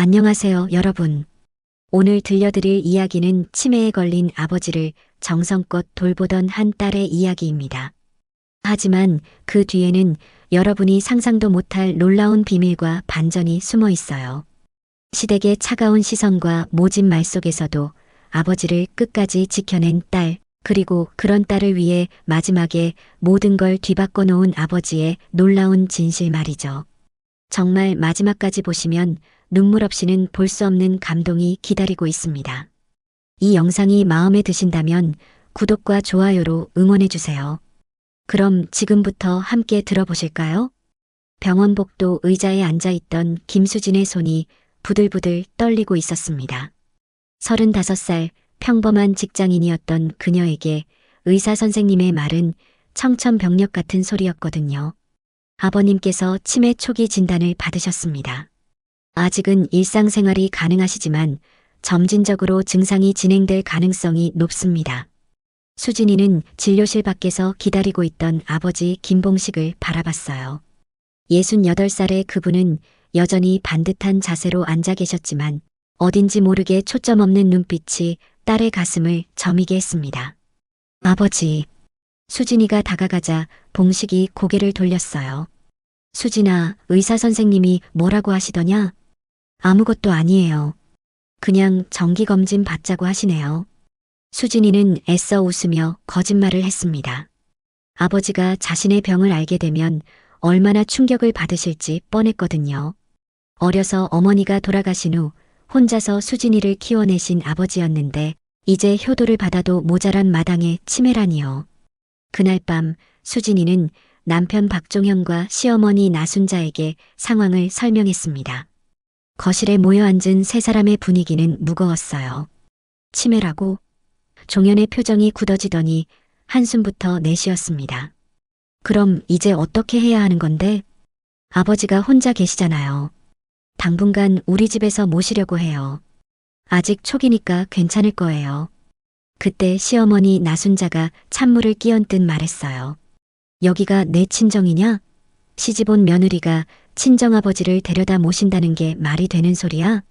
안녕하세요, 여러분. 오늘 들려드릴 이야기는 치매에 걸린 아버지를 정성껏 돌보던 한 딸의 이야기입니다. 하지만 그 뒤에는 여러분이 상상도 못할 놀라운 비밀과 반전이 숨어 있어요. 시댁의 차가운 시선과 모진 말 속에서도 아버지를 끝까지 지켜낸 딸, 그리고 그런 딸을 위해 마지막에 모든 걸 뒤바꿔 놓은 아버지의 놀라운 진실 말이죠. 정말 마지막까지 보시면 눈물 없이는 볼 수 없는 감동이 기다리고 있습니다. 이 영상이 마음에 드신다면 구독과 좋아요로 응원해주세요. 그럼 지금부터 함께 들어보실까요? 병원 복도 의자에 앉아있던 김수진의 손이 부들부들 떨리고 있었습니다. 35살 평범한 직장인이었던 그녀에게 의사 선생님의 말은 청천벽력 같은 소리였거든요. 아버님께서 치매 초기 진단을 받으셨습니다. 아직은 일상생활이 가능하시지만 점진적으로 증상이 진행될 가능성이 높습니다. 수진이는 진료실 밖에서 기다리고 있던 아버지 김봉식을 바라봤어요. 68살의 그분은 여전히 반듯한 자세로 앉아 계셨지만 어딘지 모르게 초점 없는 눈빛이 딸의 가슴을 저미게 했습니다. 아버지. 수진이가 다가가자 봉식이 고개를 돌렸어요. 수진아, 의사 선생님이 뭐라고 하시더냐? 아무것도 아니에요. 그냥 정기검진 받자고 하시네요. 수진이는 애써 웃으며 거짓말을 했습니다. 아버지가 자신의 병을 알게 되면 얼마나 충격을 받으실지 뻔했거든요. 어려서 어머니가 돌아가신 후 혼자서 수진이를 키워내신 아버지였는데 이제 효도를 받아도 모자란 마당에 치매라니요. 그날 밤 수진이는 남편 박종현과 시어머니 나순자에게 상황을 설명했습니다. 거실에 모여 앉은 세 사람의 분위기는 무거웠어요. 치매라고? 종현의 표정이 굳어지더니 한숨부터 내쉬었습니다. 그럼 이제 어떻게 해야 하는 건데? 아버지가 혼자 계시잖아요. 당분간 우리 집에서 모시려고 해요. 아직 초기니까 괜찮을 거예요. 그때 시어머니 나순자가 찬물을 끼얹듯 말했어요. 여기가 내 친정이냐? 시집온 며느리가 친정아버지를 데려다 모신다는 게 말이 되는 소리야?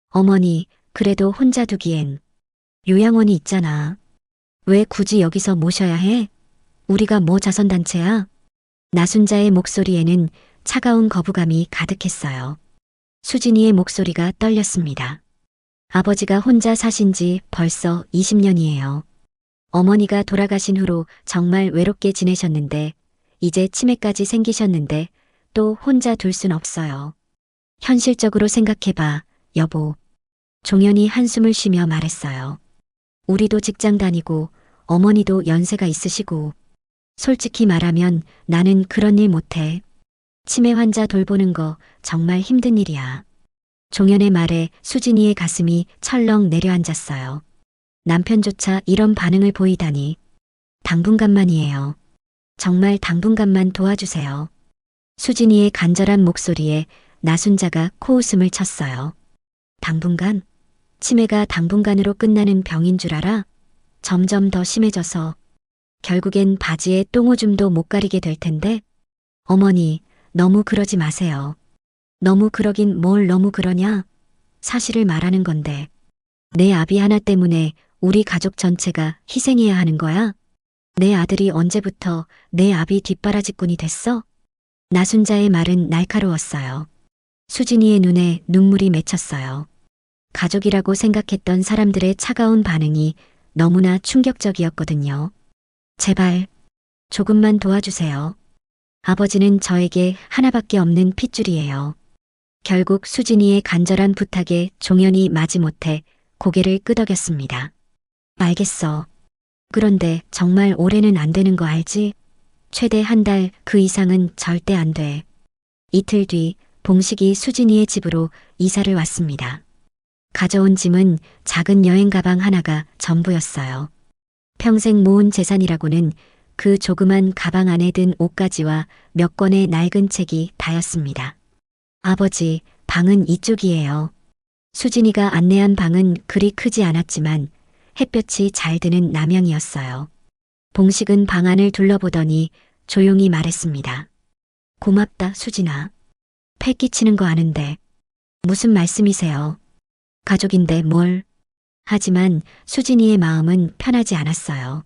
어머니, 그래도 혼자 두기엔 요양원이 있잖아. 왜 굳이 여기서 모셔야 해? 우리가 뭐 자선단체야? 나순자의 목소리에는 차가운 거부감이 가득했어요. 수진이의 목소리가 떨렸습니다. 아버지가 혼자 사신 지 벌써 20년이에요. 어머니가 돌아가신 후로 정말 외롭게 지내셨는데 이제 치매까지 생기셨는데 또 혼자 둘 순 없어요. 현실적으로 생각해봐, 여보. 종현이 한숨을 쉬며 말했어요. 우리도 직장 다니고 어머니도 연세가 있으시고 솔직히 말하면 나는 그런 일 못해. 치매 환자 돌보는 거 정말 힘든 일이야. 종현의 말에 수진이의 가슴이 철렁 내려앉았어요. 남편조차 이런 반응을 보이다니. 당분간만이에요. 정말 당분간만 도와주세요. 수진이의 간절한 목소리에 나순자가 코웃음을 쳤어요. 당분간? 치매가 당분간으로 끝나는 병인 줄 알아? 점점 더 심해져서 결국엔 바지에 똥오줌도 못 가리게 될 텐데. 어머니, 너무 그러지 마세요. 너무 그러긴 뭘 너무 그러냐? 사실을 말하는 건데. 내 아비 하나 때문에 우리 가족 전체가 희생해야 하는 거야? 내 아들이 언제부터 내 아비 뒷바라지꾼이 됐어? 나순자의 말은 날카로웠어요. 수진이의 눈에 눈물이 맺혔어요. 가족이라고 생각했던 사람들의 차가운 반응이 너무나 충격적이었거든요. 제발, 조금만 도와주세요. 아버지는 저에게 하나밖에 없는 핏줄이에요. 결국 수진이의 간절한 부탁에 종현이 마지못해 고개를 끄덕였습니다. 알겠어. 그런데 정말 올해는 안 되는 거 알지? 최대 한 달 그 이상은 절대 안 돼. 이틀 뒤 봉식이 수진이의 집으로 이사를 왔습니다. 가져온 짐은 작은 여행 가방 하나가 전부였어요. 평생 모은 재산이라고는 그 조그만 가방 안에 든 옷가지와 몇 권의 낡은 책이 다였습니다. 아버지, 방은 이쪽이에요. 수진이가 안내한 방은 그리 크지 않았지만 햇볕이 잘 드는 남향이었어요. 봉식은 방 안을 둘러보더니 조용히 말했습니다. 고맙다, 수진아. 패 끼치는 거 아는데. 무슨 말씀이세요? 가족인데 뭘? 하지만 수진이의 마음은 편하지 않았어요.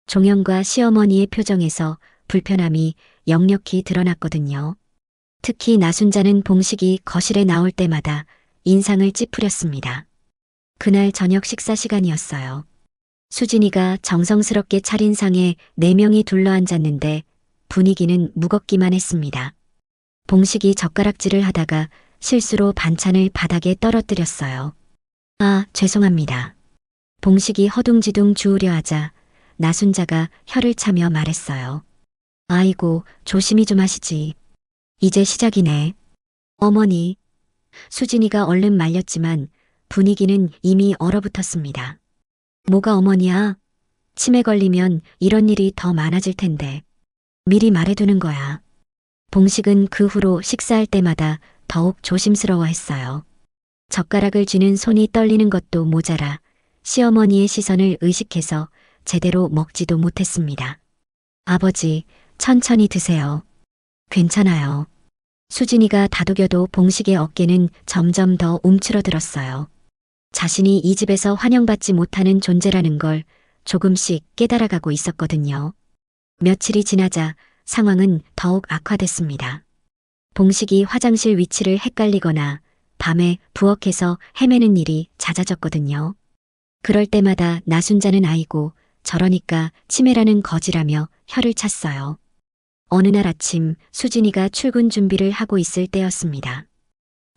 종영과 시어머니의 표정에서 불편함이 역력히 드러났거든요. 특히 나순자는 봉식이 거실에 나올 때마다 인상을 찌푸렸습니다. 그날 저녁 식사 시간이었어요. 수진이가 정성스럽게 차린 상에 4명이 둘러앉았는데 분위기는 무겁기만 했습니다. 봉식이 젓가락질을 하다가 실수로 반찬을 바닥에 떨어뜨렸어요. 아, 죄송합니다. 봉식이 허둥지둥 주우려 하자 나순자가 혀를 차며 말했어요. 아이고, 조심히 좀 하시지. 이제 시작이네. 어머니. 수진이가 얼른 말렸지만 분위기는 이미 얼어붙었습니다. 뭐가 어머니야? 치매 걸리면 이런 일이 더 많아질 텐데. 미리 말해두는 거야. 봉식은 그 후로 식사할 때마다 더욱 조심스러워했어요. 젓가락을 쥐는 손이 떨리는 것도 모자라 시어머니의 시선을 의식해서 제대로 먹지도 못했습니다. 아버지, 천천히 드세요. 괜찮아요. 수진이가 다독여도 봉식의 어깨는 점점 더 움츠러들었어요. 자신이 이 집에서 환영받지 못하는 존재라는 걸 조금씩 깨달아가고 있었거든요. 며칠이 지나자 상황은 더욱 악화됐습니다. 봉식이 화장실 위치를 헷갈리거나 밤에 부엌에서 헤매는 일이 잦아졌거든요. 그럴 때마다 나순자는 아이고 저러니까 치매라는 거지라며 혀를 찼어요. 어느 날 아침 수진이가 출근 준비를 하고 있을 때였습니다.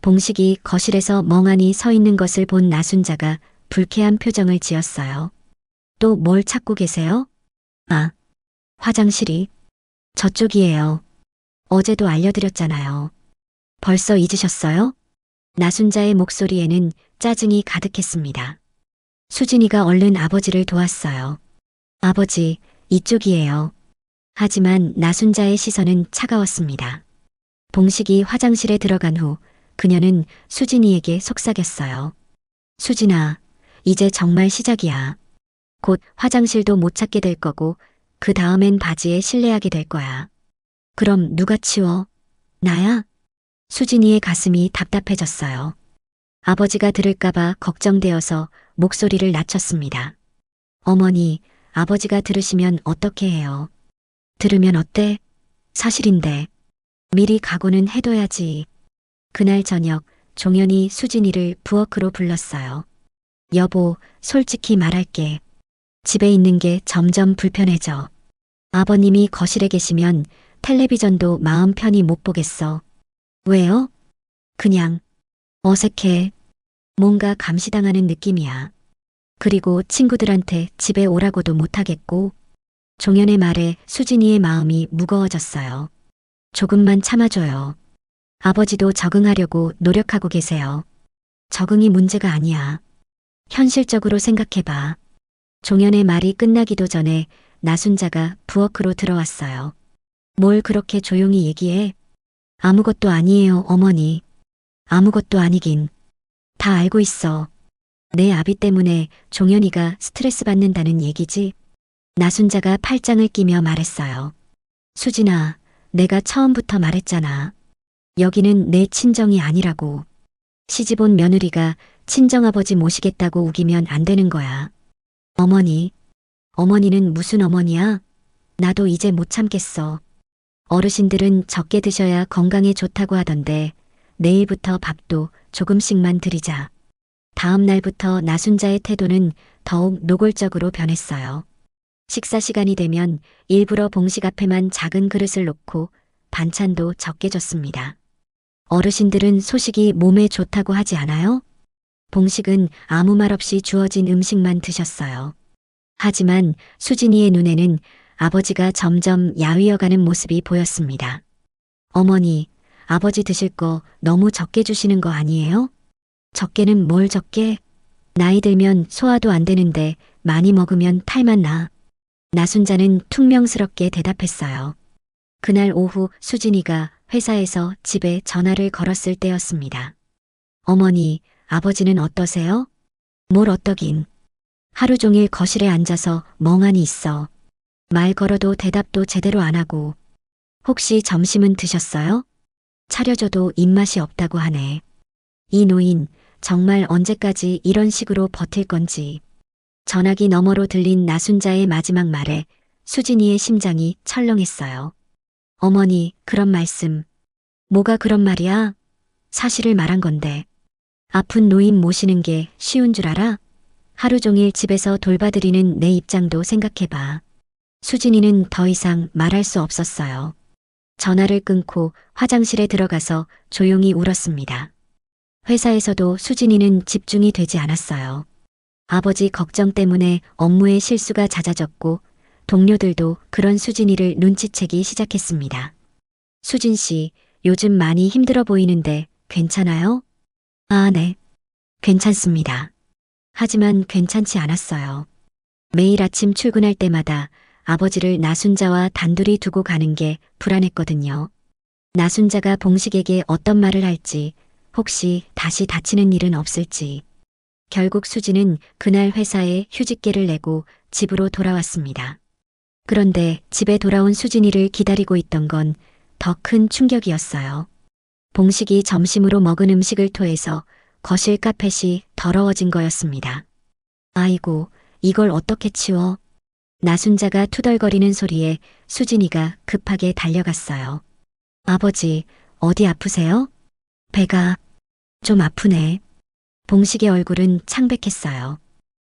봉식이 거실에서 멍하니 서 있는 것을 본 나순자가 불쾌한 표정을 지었어요. 또 뭘 찾고 계세요? 아, 화장실이 저쪽이에요. 어제도 알려드렸잖아요. 벌써 잊으셨어요? 나순자의 목소리에는 짜증이 가득했습니다. 수진이가 얼른 아버지를 도왔어요. 아버지, 이쪽이에요. 하지만 나순자의 시선은 차가웠습니다. 봉식이 화장실에 들어간 후 그녀는 수진이에게 속삭였어요. 수진아, 이제 정말 시작이야. 곧 화장실도 못 찾게 될 거고 그 다음엔 바지에 실내하게 될 거야. 그럼 누가 치워? 나야? 수진이의 가슴이 답답해졌어요. 아버지가 들을까봐 걱정되어서 목소리를 낮췄습니다. 어머니, 아버지가 들으시면 어떻게 해요? 들으면 어때? 사실인데. 미리 각오는 해둬야지. 그날 저녁 종현이 수진이를 부엌으로 불렀어요. 여보, 솔직히 말할게. 집에 있는 게 점점 불편해져. 아버님이 거실에 계시면 텔레비전도 마음 편히 못 보겠어. 왜요? 그냥 어색해. 뭔가 감시당하는 느낌이야. 그리고 친구들한테 집에 오라고도 못하겠고. 종현의 말에 수진이의 마음이 무거워졌어요. 조금만 참아줘요. 아버지도 적응하려고 노력하고 계세요. 적응이 문제가 아니야. 현실적으로 생각해봐. 종현의 말이 끝나기도 전에 나순자가 부엌으로 들어왔어요. 뭘 그렇게 조용히 얘기해? 아무것도 아니에요, 어머니. 아무것도 아니긴. 다 알고 있어. 내 아비 때문에 종현이가 스트레스 받는다는 얘기지? 나순자가 팔짱을 끼며 말했어요. 수진아, 내가 처음부터 말했잖아. 여기는 내 친정이 아니라고. 시집온 며느리가 친정아버지 모시겠다고 우기면 안 되는 거야. 어머니. 어머니는 무슨 어머니야? 나도 이제 못 참겠어. 어르신들은 적게 드셔야 건강에 좋다고 하던데 내일부터 밥도 조금씩만 드리자. 다음 날부터 나순자의 태도는 더욱 노골적으로 변했어요. 식사 시간이 되면 일부러 봉식 앞에만 작은 그릇을 놓고 반찬도 적게 줬습니다. 어르신들은 소식이 몸에 좋다고 하지 않아요? 봉식은 아무 말 없이 주어진 음식만 드셨어요. 하지만 수진이의 눈에는 아버지가 점점 야위어가는 모습이 보였습니다. 어머니, 아버지 드실 거 너무 적게 주시는 거 아니에요? 적게는 뭘 적게? 나이 들면 소화도 안 되는데 많이 먹으면 탈만 나. 나순자는 퉁명스럽게 대답했어요. 그날 오후 수진이가 회사에서 집에 전화를 걸었을 때였습니다. 어머니, 아버지는 어떠세요? 뭘 어떠긴. 하루 종일 거실에 앉아서 멍하니 있어. 말 걸어도 대답도 제대로 안 하고. 혹시 점심은 드셨어요? 차려줘도 입맛이 없다고 하네. 이 노인 정말 언제까지 이런 식으로 버틸 건지. 전화기 너머로 들린 나순자의 마지막 말에 수진이의 심장이 철렁했어요. 어머니, 그런 말씀. 뭐가 그런 말이야? 사실을 말한 건데. 아픈 노인 모시는 게 쉬운 줄 알아? 하루 종일 집에서 돌봐드리는 내 입장도 생각해봐. 수진이는 더 이상 말할 수 없었어요. 전화를 끊고 화장실에 들어가서 조용히 울었습니다. 회사에서도 수진이는 집중이 되지 않았어요. 아버지 걱정 때문에 업무에 실수가 잦아졌고 동료들도 그런 수진이를 눈치채기 시작했습니다. 수진 씨, 요즘 많이 힘들어 보이는데 괜찮아요? 아, 네. 괜찮습니다. 하지만 괜찮지 않았어요. 매일 아침 출근할 때마다 아버지를 나순자와 단둘이 두고 가는 게 불안했거든요. 나순자가 봉식에게 어떤 말을 할지, 혹시 다시 다치는 일은 없을지. 결국 수지는 그날 회사에 휴직계를 내고 집으로 돌아왔습니다. 그런데 집에 돌아온 수진이를 기다리고 있던 건 더 큰 충격이었어요. 봉식이 점심으로 먹은 음식을 토해서 거실 카펫이 더러워진 거였습니다. 아이고, 이걸 어떻게 치워? 나순자가 투덜거리는 소리에 수진이가 급하게 달려갔어요. 아버지, 어디 아프세요? 배가 좀 아프네. 봉식의 얼굴은 창백했어요.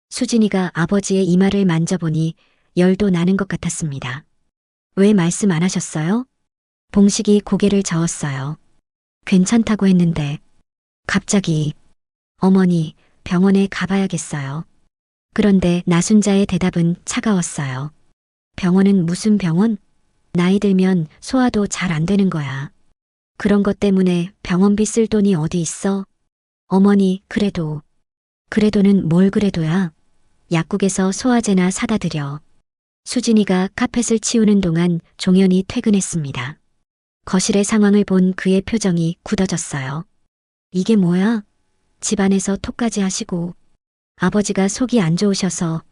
수진이가 아버지의 이마를 만져보니 열도 나는 것 같았습니다. 왜 말씀 안 하셨어요? 봉식이 고개를 저었어요. 괜찮다고 했는데. 갑자기, 어머니, 병원에 가봐야겠어요. 그런데 나순자의 대답은 차가웠어요. 병원은 무슨 병원? 나이 들면 소화도 잘 안 되는 거야. 그런 것 때문에 병원비 쓸 돈이 어디 있어? 어머니, 그래도는 뭘 그래도야? 약국에서 소화제나 사다 드려. 수진이가 카펫을 치우는 동안 종현이 퇴근했습니다. 거실의 상황을 본 그의 표정이 굳어졌어요. 이게 뭐야? 집안에서 톡까지 하시고. 아버지가 속이 안 좋으셔서.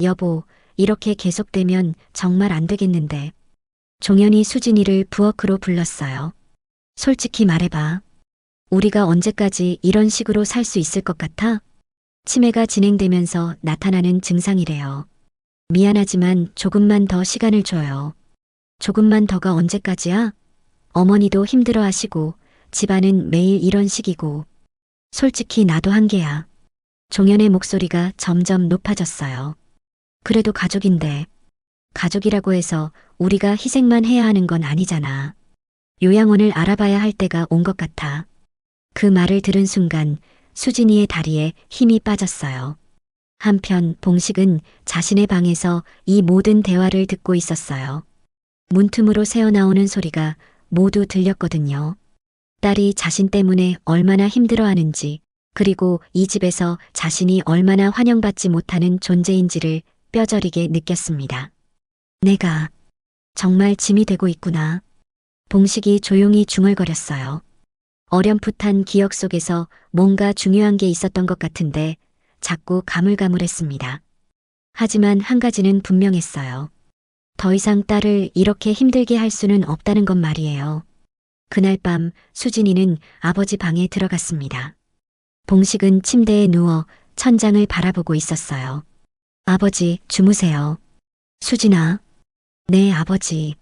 여보, 이렇게 계속되면 정말 안 되겠는데. 종현이 수진이를 부엌으로 불렀어요. 솔직히 말해봐. 우리가 언제까지 이런 식으로 살 수 있을 것 같아? 치매가 진행되면서 나타나는 증상이래요. 미안하지만 조금만 더 시간을 줘요. 조금만 더가 언제까지야? 어머니도 힘들어 하시고 집안은 매일 이런 식이고. 솔직히 나도 한계야. 종현의 목소리가 점점 높아졌어요. 그래도 가족인데. 가족이라고 해서 우리가 희생만 해야 하는 건 아니잖아. 요양원을 알아봐야 할 때가 온 것 같아. 그 말을 들은 순간 수진이의 다리에 힘이 빠졌어요. 한편 봉식은 자신의 방에서 이 모든 대화를 듣고 있었어요. 문틈으로 새어나오는 소리가 모두 들렸거든요. 딸이 자신 때문에 얼마나 힘들어하는지, 그리고 이 집에서 자신이 얼마나 환영받지 못하는 존재인지를 뼈저리게 느꼈습니다. 내가 정말 짐이 되고 있구나. 봉식이 조용히 중얼거렸어요. 어렴풋한 기억 속에서 뭔가 중요한 게 있었던 것 같은데 자꾸 가물가물했습니다. 하지만 한 가지는 분명했어요. 더 이상 딸을 이렇게 힘들게 할 수는 없다는 것 말이에요. 그날 밤 수진이는 아버지 방에 들어갔습니다. 봉식은 침대에 누워 천장을 바라보고 있었어요. 아버지, 주무세요. 수진아. 네, 아버지.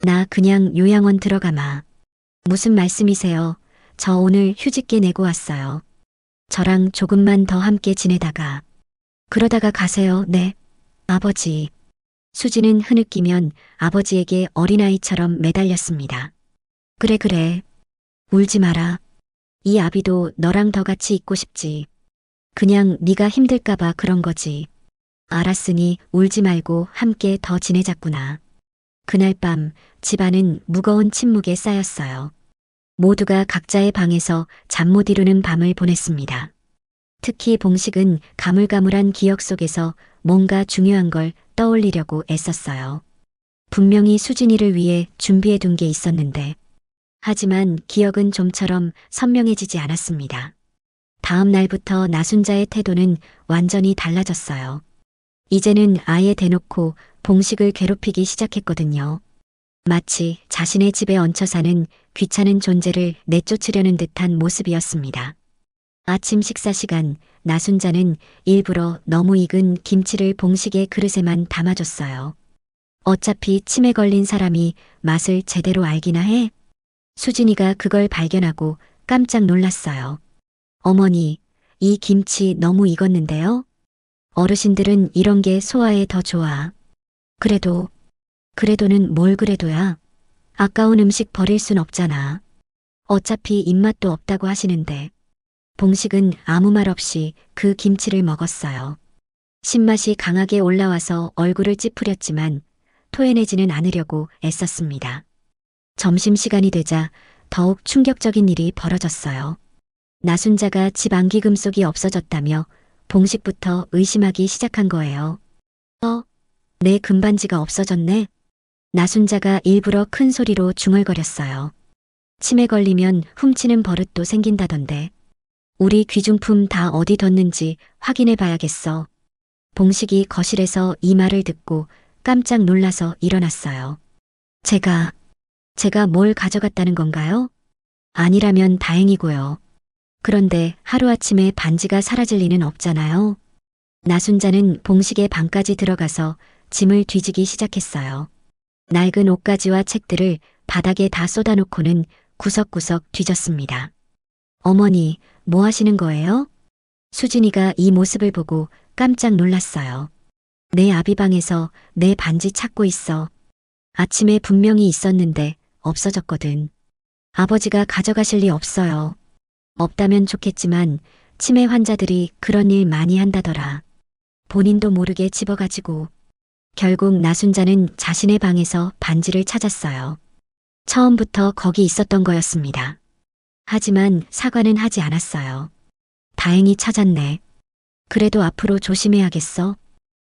나 그냥 요양원 들어가마. 무슨 말씀이세요? 저 오늘 휴직계 내고 왔어요. 저랑 조금만 더 함께 지내다가. 그러다가 가세요. 네. 아버지. 수지는 흐느끼면 아버지에게 어린아이처럼 매달렸습니다. 그래. 울지 마라. 이 아비도 너랑 더 같이 있고 싶지. 그냥 네가 힘들까봐 그런 거지. 알았으니 울지 말고 함께 더 지내자꾸나. 그날 밤 집안은 무거운 침묵에 쌓였어요. 모두가 각자의 방에서 잠 못 이루는 밤을 보냈습니다. 특히 봉식은 가물가물한 기억 속에서 뭔가 중요한 걸 떠올리려고 애썼어요. 분명히 수진이를 위해 준비해 둔 게 있었는데. 하지만 기억은 좀처럼 선명해지지 않았습니다. 다음 날부터 나순자의 태도는 완전히 달라졌어요. 이제는 아예 대놓고 봉식을 괴롭히기 시작했거든요. 마치 자신의 집에 얹혀 사는 귀찮은 존재를 내쫓으려는 듯한 모습이었습니다. 아침 식사 시간, 나순자는 일부러 너무 익은 김치를 봉식의 그릇에만 담아줬어요. 어차피 치매 걸린 사람이 맛을 제대로 알기나 해. 수진이가 그걸 발견하고 깜짝 놀랐어요. 어머니, 이 김치 너무 익었는데요? 어르신들은 이런 게 소화에 더 좋아. 그래도, 그래도는 뭘 그래도야. 아까운 음식 버릴 순 없잖아. 어차피 입맛도 없다고 하시는데. 봉식은 아무 말 없이 그 김치를 먹었어요. 신맛이 강하게 올라와서 얼굴을 찌푸렸지만 토해내지는 않으려고 애썼습니다. 점심시간이 되자 더욱 충격적인 일이 벌어졌어요. 나순자가 집 안기금속이 없어졌다며 봉식부터 의심하기 시작한 거예요. 내 금반지가 없어졌네. 나순자가 일부러 큰 소리로 중얼거렸어요. 치매 걸리면 훔치는 버릇도 생긴다던데. 우리 귀중품 다 어디 뒀는지 확인해 봐야겠어. 봉식이 거실에서 이 말을 듣고 깜짝 놀라서 일어났어요. 제가 뭘 가져갔다는 건가요? 아니라면 다행이고요. 그런데 하루아침에 반지가 사라질 리는 없잖아요. 나순자는 봉식의 방까지 들어가서 짐을 뒤지기 시작했어요. 낡은 옷가지와 책들을 바닥에 다 쏟아놓고는 구석구석 뒤졌습니다. 어머니, 뭐 하시는 거예요? 수진이가 이 모습을 보고 깜짝 놀랐어요. 내 아비방에서 내 반지 찾고 있어. 아침에 분명히 있었는데 없어졌거든. 아버지가 가져가실 리 없어요. 없다면 좋겠지만 치매 환자들이 그런 일 많이 한다더라. 본인도 모르게 집어가지고. 결국 나순자는 자신의 방에서 반지를 찾았어요. 처음부터 거기 있었던 거였습니다. 하지만 사과는 하지 않았어요. 다행히 찾았네. 그래도 앞으로 조심해야겠어.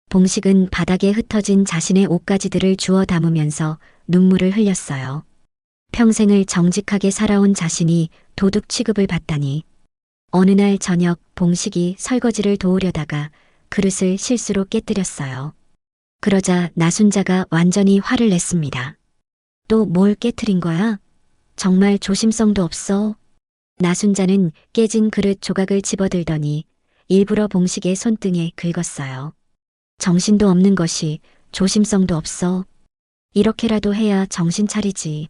봉식은 바닥에 흩어진 자신의 옷가지들을 주워 담으면서 눈물을 흘렸어요. 평생을 정직하게 살아온 자신이 도둑 취급을 받다니. 어느 날 저녁 봉식이 설거지를 도우려다가 그릇을 실수로 깨뜨렸어요. 그러자 나순자가 완전히 화를 냈습니다. 또 뭘 깨트린 거야? 정말 조심성도 없어. 나순자는 깨진 그릇 조각을 집어들더니 일부러 봉식의 손등에 긁었어요. 정신도 없는 것이 조심성도 없어. 이렇게라도 해야 정신 차리지.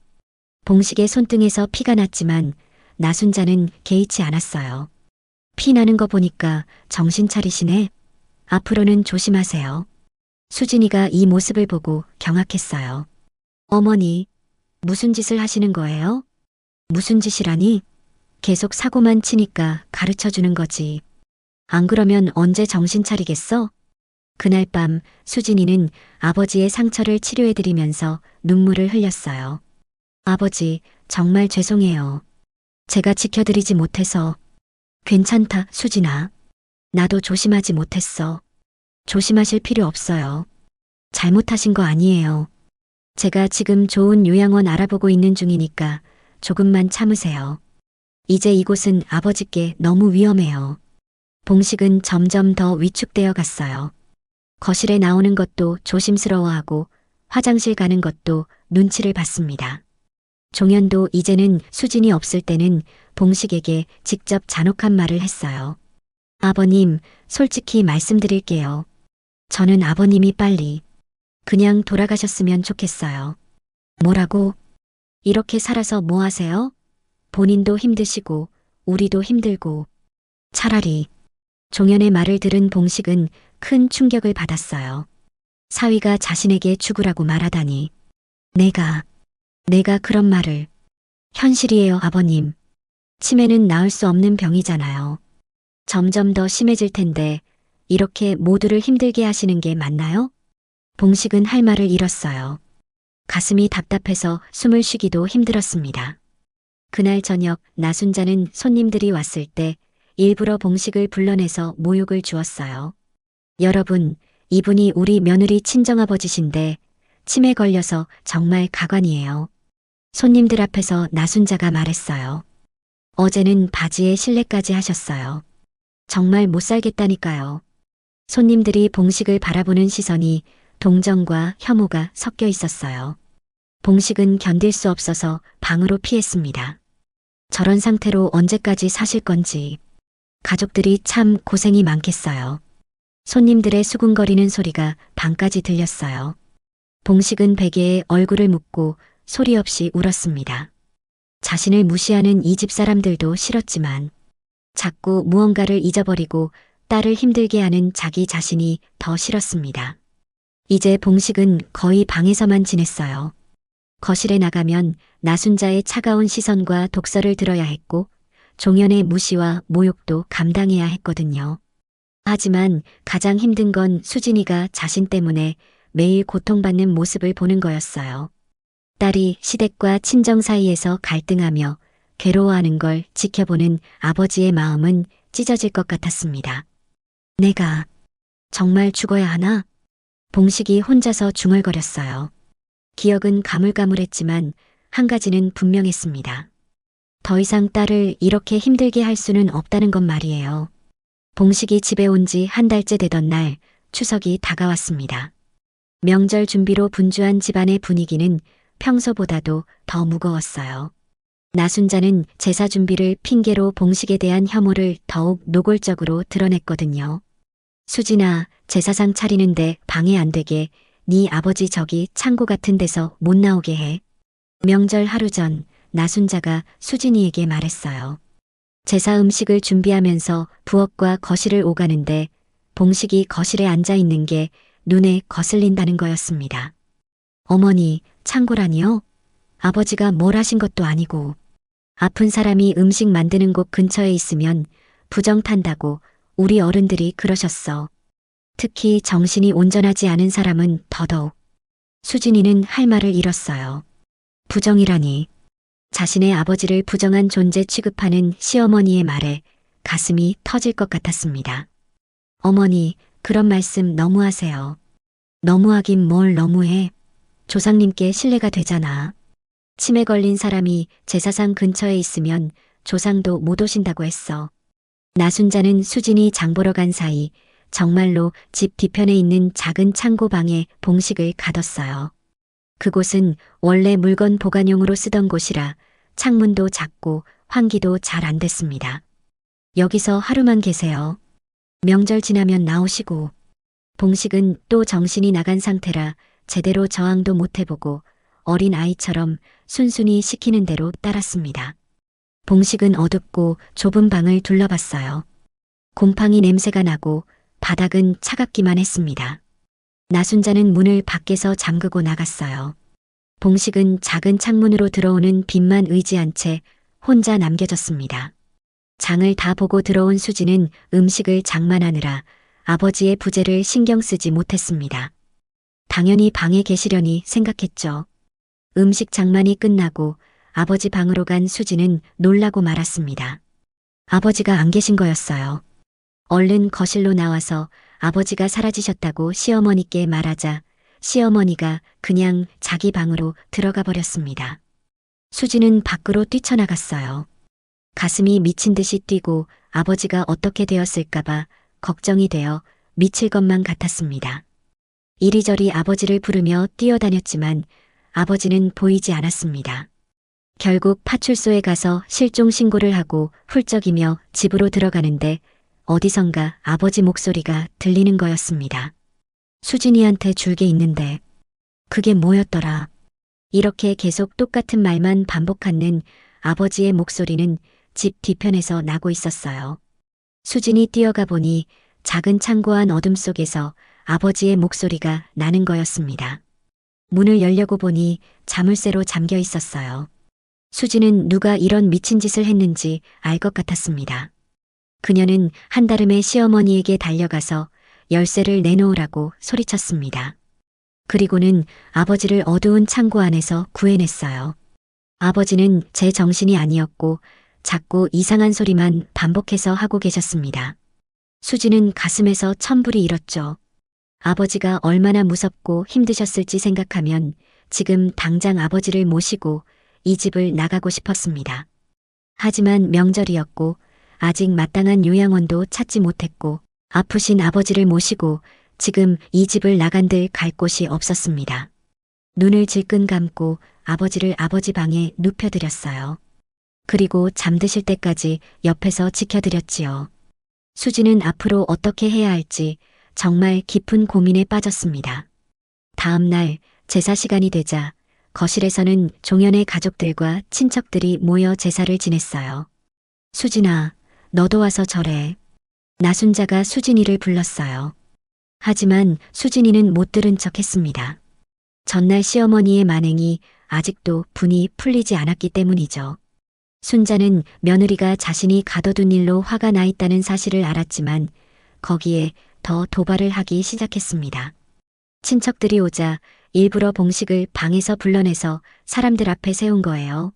봉식의 손등에서 피가 났지만 나순자는 개의치 않았어요. 피 나는 거 보니까 정신 차리시네. 앞으로는 조심하세요. 수진이가 이 모습을 보고 경악했어요. 어머니, 무슨 짓을 하시는 거예요? 무슨 짓이라니? 계속 사고만 치니까 가르쳐 주는 거지. 안 그러면 언제 정신 차리겠어? 그날 밤 수진이는 아버지의 상처를 치료해드리면서 눈물을 흘렸어요. 아버지, 정말 죄송해요. 제가 지켜드리지 못해서. 괜찮다, 수진아. 나도 조심하지 못했어. 조심하실 필요 없어요. 잘못하신 거 아니에요. 제가 지금 좋은 요양원 알아보고 있는 중이니까 조금만 참으세요. 이제 이곳은 아버지께 너무 위험해요. 봉식은 점점 더 위축되어 갔어요. 거실에 나오는 것도 조심스러워하고 화장실 가는 것도 눈치를 봤습니다. 종현도 이제는 수진이 없을 때는 봉식에게 직접 잔혹한 말을 했어요. 아버님, 솔직히 말씀드릴게요. 저는 아버님이 빨리 그냥 돌아가셨으면 좋겠어요. 뭐라고? 이렇게 살아서 뭐 하세요? 본인도 힘드시고 우리도 힘들고. 차라리. 종현의 말을 들은 봉식은 큰 충격을 받았어요. 사위가 자신에게 죽으라고 말하다니. 내가 그런 말을. 현실이에요, 아버님. 치매는 나을 수 없는 병이잖아요. 점점 더 심해질 텐데 이렇게 모두를 힘들게 하시는 게 맞나요? 봉식은 할 말을 잃었어요. 가슴이 답답해서 숨을 쉬기도 힘들었습니다. 그날 저녁 나순자는 손님들이 왔을 때 일부러 봉식을 불러내서 모욕을 주었어요. 여러분, 이분이 우리 며느리 친정아버지신데 치매 걸려서 정말 가관이에요. 손님들 앞에서 나순자가 말했어요. 어제는 바지에 실례까지 하셨어요. 정말 못 살겠다니까요. 손님들이 봉식을 바라보는 시선이 동정과 혐오가 섞여 있었어요. 봉식은 견딜 수 없어서 방으로 피했습니다. 저런 상태로 언제까지 사실 건지. 가족들이 참 고생이 많겠어요. 손님들의 수군거리는 소리가 방까지 들렸어요. 봉식은 베개에 얼굴을 묻고 소리 없이 울었습니다. 자신을 무시하는 이 집 사람들도 싫었지만 자꾸 무언가를 잊어버리고 딸을 힘들게 하는 자기 자신이 더 싫었습니다. 이제 봉식은 거의 방에서만 지냈어요. 거실에 나가면 나순자의 차가운 시선과 독서를 들어야 했고 종현의 무시와 모욕도 감당해야 했거든요. 하지만 가장 힘든 건 수진이가 자신 때문에 매일 고통받는 모습을 보는 거였어요. 딸이 시댁과 친정 사이에서 갈등하며 괴로워하는 걸 지켜보는 아버지의 마음은 찢어질 것 같았습니다. 내가 정말 죽어야 하나? 봉식이 혼자서 중얼거렸어요. 기억은 가물가물했지만 한 가지는 분명했습니다. 더 이상 딸을 이렇게 힘들게 할 수는 없다는 건 말이에요. 봉식이 집에 온 지 한 달째 되던 날 추석이 다가왔습니다. 명절 준비로 분주한 집안의 분위기는 평소보다도 더 무거웠어요. 나순자는 제사 준비를 핑계로 봉식에 대한 혐오를 더욱 노골적으로 드러냈거든요. 수진아, 제사상 차리는데 방해 안 되게 네 아버지 저기 창고 같은 데서 못 나오게 해. 명절 하루 전 나순자가 수진이에게 말했어요. 제사 음식을 준비하면서 부엌과 거실을 오가는데 봉식이 거실에 앉아 있는 게 눈에 거슬린다는 거였습니다. 어머니, 창고라니요? 아버지가 뭘 하신 것도 아니고 아픈 사람이 음식 만드는 곳 근처에 있으면 부정 탄다고 우리 어른들이 그러셨어. 특히 정신이 온전하지 않은 사람은 더더욱. 수진이는 할 말을 잃었어요. 부정이라니. 자신의 아버지를 부정한 존재 취급하는 시어머니의 말에 가슴이 터질 것 같았습니다. 어머니, 그런 말씀 너무하세요. 너무하긴 뭘 너무해. 조상님께 신뢰가 되잖아. 치매 걸린 사람이 제사상 근처에 있으면 조상도 못 오신다고 했어. 나순자는 수진이 장 보러 간 사이 정말로 집 뒤편에 있는 작은 창고방에 봉식을 가뒀어요. 그곳은 원래 물건 보관용으로 쓰던 곳이라 창문도 작고 환기도 잘 안 됐습니다. 여기서 하루만 계세요. 명절 지나면 나오시고. 봉식은 또 정신이 나간 상태라 제대로 저항도 못 해보고 어린 아이처럼 순순히 시키는 대로 따랐습니다. 봉식은 어둡고 좁은 방을 둘러봤어요. 곰팡이 냄새가 나고 바닥은 차갑기만 했습니다. 나순자는 문을 밖에서 잠그고 나갔어요. 봉식은 작은 창문으로 들어오는 빛만 의지한 채 혼자 남겨졌습니다. 장을 다 보고 들어온 수지는 음식을 장만하느라 아버지의 부재를 신경 쓰지 못했습니다. 당연히 방에 계시려니 생각했죠. 음식 장만이 끝나고 아버지 방으로 간 수지는 놀라고 말았습니다. 아버지가 안 계신 거였어요. 얼른 거실로 나와서 아버지가 사라지셨다고 시어머니께 말하자 시어머니가 그냥 자기 방으로 들어가 버렸습니다. 수지는 밖으로 뛰쳐나갔어요. 가슴이 미친 듯이 뛰고 아버지가 어떻게 되었을까봐 걱정이 되어 미칠 것만 같았습니다. 이리저리 아버지를 부르며 뛰어다녔지만 아버지는 보이지 않았습니다. 결국 파출소에 가서 실종 신고를 하고 훌쩍이며 집으로 들어가는데 어디선가 아버지 목소리가 들리는 거였습니다. 수진이한테 줄 게 있는데 그게 뭐였더라. 이렇게 계속 똑같은 말만 반복하는 아버지의 목소리는 집 뒤편에서 나고 있었어요. 수진이 뛰어가 보니 작은 창고 안 어둠 속에서 아버지의 목소리가 나는 거였습니다. 문을 열려고 보니 자물쇠로 잠겨 있었어요. 수진은 누가 이런 미친 짓을 했는지 알 것 같았습니다. 그녀는 한달음에 시어머니에게 달려가서 열쇠를 내놓으라고 소리쳤습니다. 그리고는 아버지를 어두운 창고 안에서 구해냈어요. 아버지는 제 정신이 아니었고 자꾸 이상한 소리만 반복해서 하고 계셨습니다. 수지는 가슴에서 천불이 일었죠. 아버지가 얼마나 무섭고 힘드셨을지 생각하면 지금 당장 아버지를 모시고 이 집을 나가고 싶었습니다. 하지만 명절이었고 아직 마땅한 요양원도 찾지 못했고 아프신 아버지를 모시고 지금 이 집을 나간들 갈 곳이 없었습니다. 눈을 질끈 감고 아버지를 아버지 방에 눕혀드렸어요. 그리고 잠드실 때까지 옆에서 지켜드렸지요. 수지는 앞으로 어떻게 해야 할지 정말 깊은 고민에 빠졌습니다. 다음 날 제사 시간이 되자 거실에서는 종현의 가족들과 친척들이 모여 제사를 지냈어요. 수진아, 너도 와서 절해. 나순자가 수진이를 불렀어요. 하지만 수진이는 못 들은 척 했습니다. 전날 시어머니의 만행이 아직도 분이 풀리지 않았기 때문이죠. 순자는 며느리가 자신이 가둬둔 일로 화가 나 있다는 사실을 알았지만 거기에 더 도발을 하기 시작했습니다. 친척들이 오자 일부러 봉식을 방에서 불러내서 사람들 앞에 세운 거예요.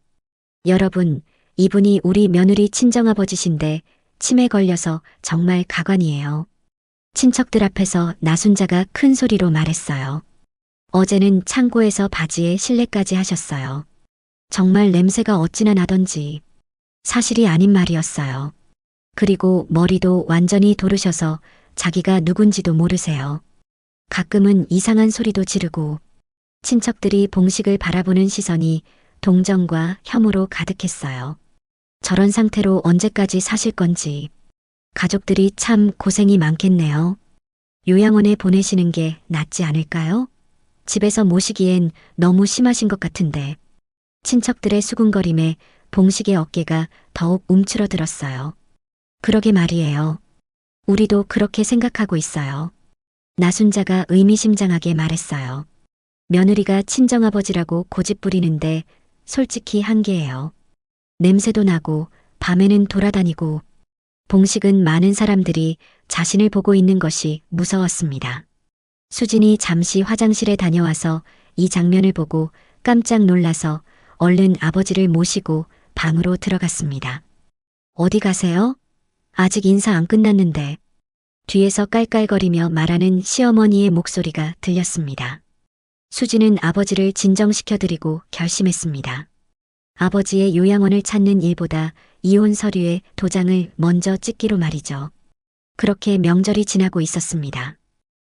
여러분, 이분이 우리 며느리 친정아버지신데 치매 걸려서 정말 가관이에요. 친척들 앞에서 나순자가 큰 소리로 말했어요. 어제는 창고에서 바지에 실례까지 하셨어요. 정말 냄새가 어찌나 나던지. 사실이 아닌 말이었어요. 그리고 머리도 완전히 도르셔서 자기가 누군지도 모르세요. 가끔은 이상한 소리도 지르고 친척들이 봉식을 바라보는 시선이 동정과 혐오로 가득했어요. 저런 상태로 언제까지 사실 건지. 가족들이 참 고생이 많겠네요. 요양원에 보내시는 게 낫지 않을까요? 집에서 모시기엔 너무 심하신 것 같은데. 친척들의 수군거림에 봉식의 어깨가 더욱 움츠러들었어요. 그러게 말이에요. 우리도 그렇게 생각하고 있어요. 나순자가 의미심장하게 말했어요. 며느리가 친정아버지라고 고집 부리는데 솔직히 한계예요. 냄새도 나고 밤에는 돌아다니고 봉식은 많은 사람들이 자신을 보고 있는 것이 무서웠습니다. 수진이 잠시 화장실에 다녀와서 이 장면을 보고 깜짝 놀라서 얼른 아버지를 모시고 방으로 들어갔습니다. 어디 가세요? 아직 인사 안 끝났는데. 뒤에서 깔깔거리며 말하는 시어머니의 목소리가 들렸습니다. 수진은 아버지를 진정시켜드리고 결심했습니다. 아버지의 요양원을 찾는 일보다 이혼 서류에 도장을 먼저 찍기로 말이죠. 그렇게 명절이 지나고 있었습니다.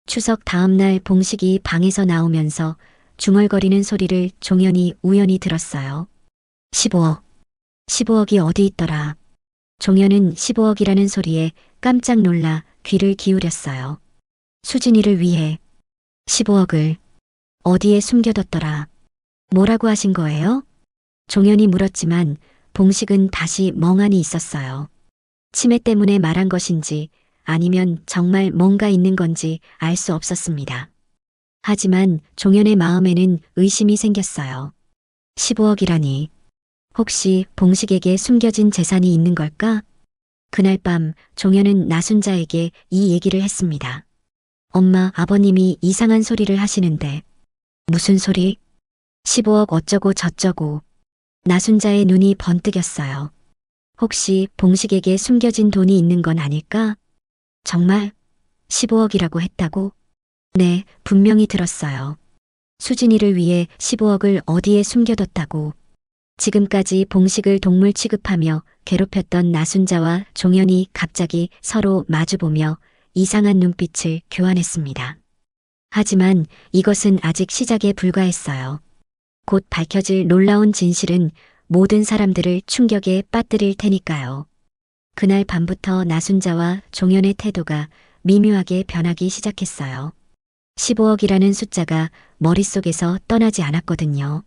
추석 다음 날 봉식이 방에서 나오면서 중얼거리는 소리를 종현이 우연히 들었어요. 15억. 15억이 어디 있더라. 종현은 15억이라는 소리에 깜짝 놀라 귀를 기울였어요. 수진이를 위해 15억을 어디에 숨겨뒀더라. 뭐라고 하신 거예요? 종현이 물었지만 봉식은 다시 멍하니 있었어요. 치매 때문에 말한 것인지 아니면 정말 뭔가 있는 건지 알 수 없었습니다. 하지만 종현의 마음에는 의심이 생겼어요. 15억이라니. 혹시 봉식에게 숨겨진 재산이 있는 걸까? 그날 밤 종현은 나순자에게 이 얘기를 했습니다. 엄마, 아버님이 이상한 소리를 하시는데. 무슨 소리? 15억 어쩌고 저쩌고. 나순자의 눈이 번뜩였어요. 혹시 봉식에게 숨겨진 돈이 있는 건 아닐까? 정말? 15억이라고 했다고? 네, 분명히 들었어요. 수진이를 위해 15억을 어디에 숨겨뒀다고. 지금까지 봉식을 동물 취급하며 괴롭혔던 나순자와 종현이 갑자기 서로 마주보며 이상한 눈빛을 교환했습니다. 하지만 이것은 아직 시작에 불과했어요. 곧 밝혀질 놀라운 진실은 모든 사람들을 충격에 빠뜨릴 테니까요. 그날 밤부터 나순자와 종현의 태도가 미묘하게 변하기 시작했어요. 15억이라는 숫자가 머릿속에서 떠나지 않았거든요.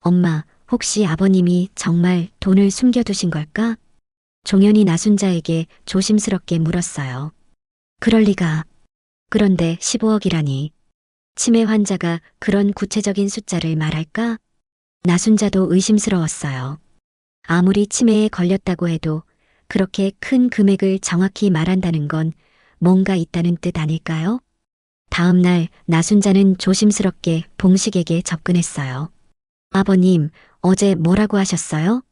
엄마, 혹시 아버님이 정말 돈을 숨겨두신 걸까? 종현이 나순자에게 조심스럽게 물었어요. 그럴 리가. 그런데 15억이라니. 치매 환자가 그런 구체적인 숫자를 말할까? 나순자도 의심스러웠어요. 아무리 치매에 걸렸다고 해도 그렇게 큰 금액을 정확히 말한다는 건 뭔가 있다는 뜻 아닐까요? 다음 날 나순자는 조심스럽게 봉식에게 접근했어요. 아버님, 어제 뭐라고 하셨어요?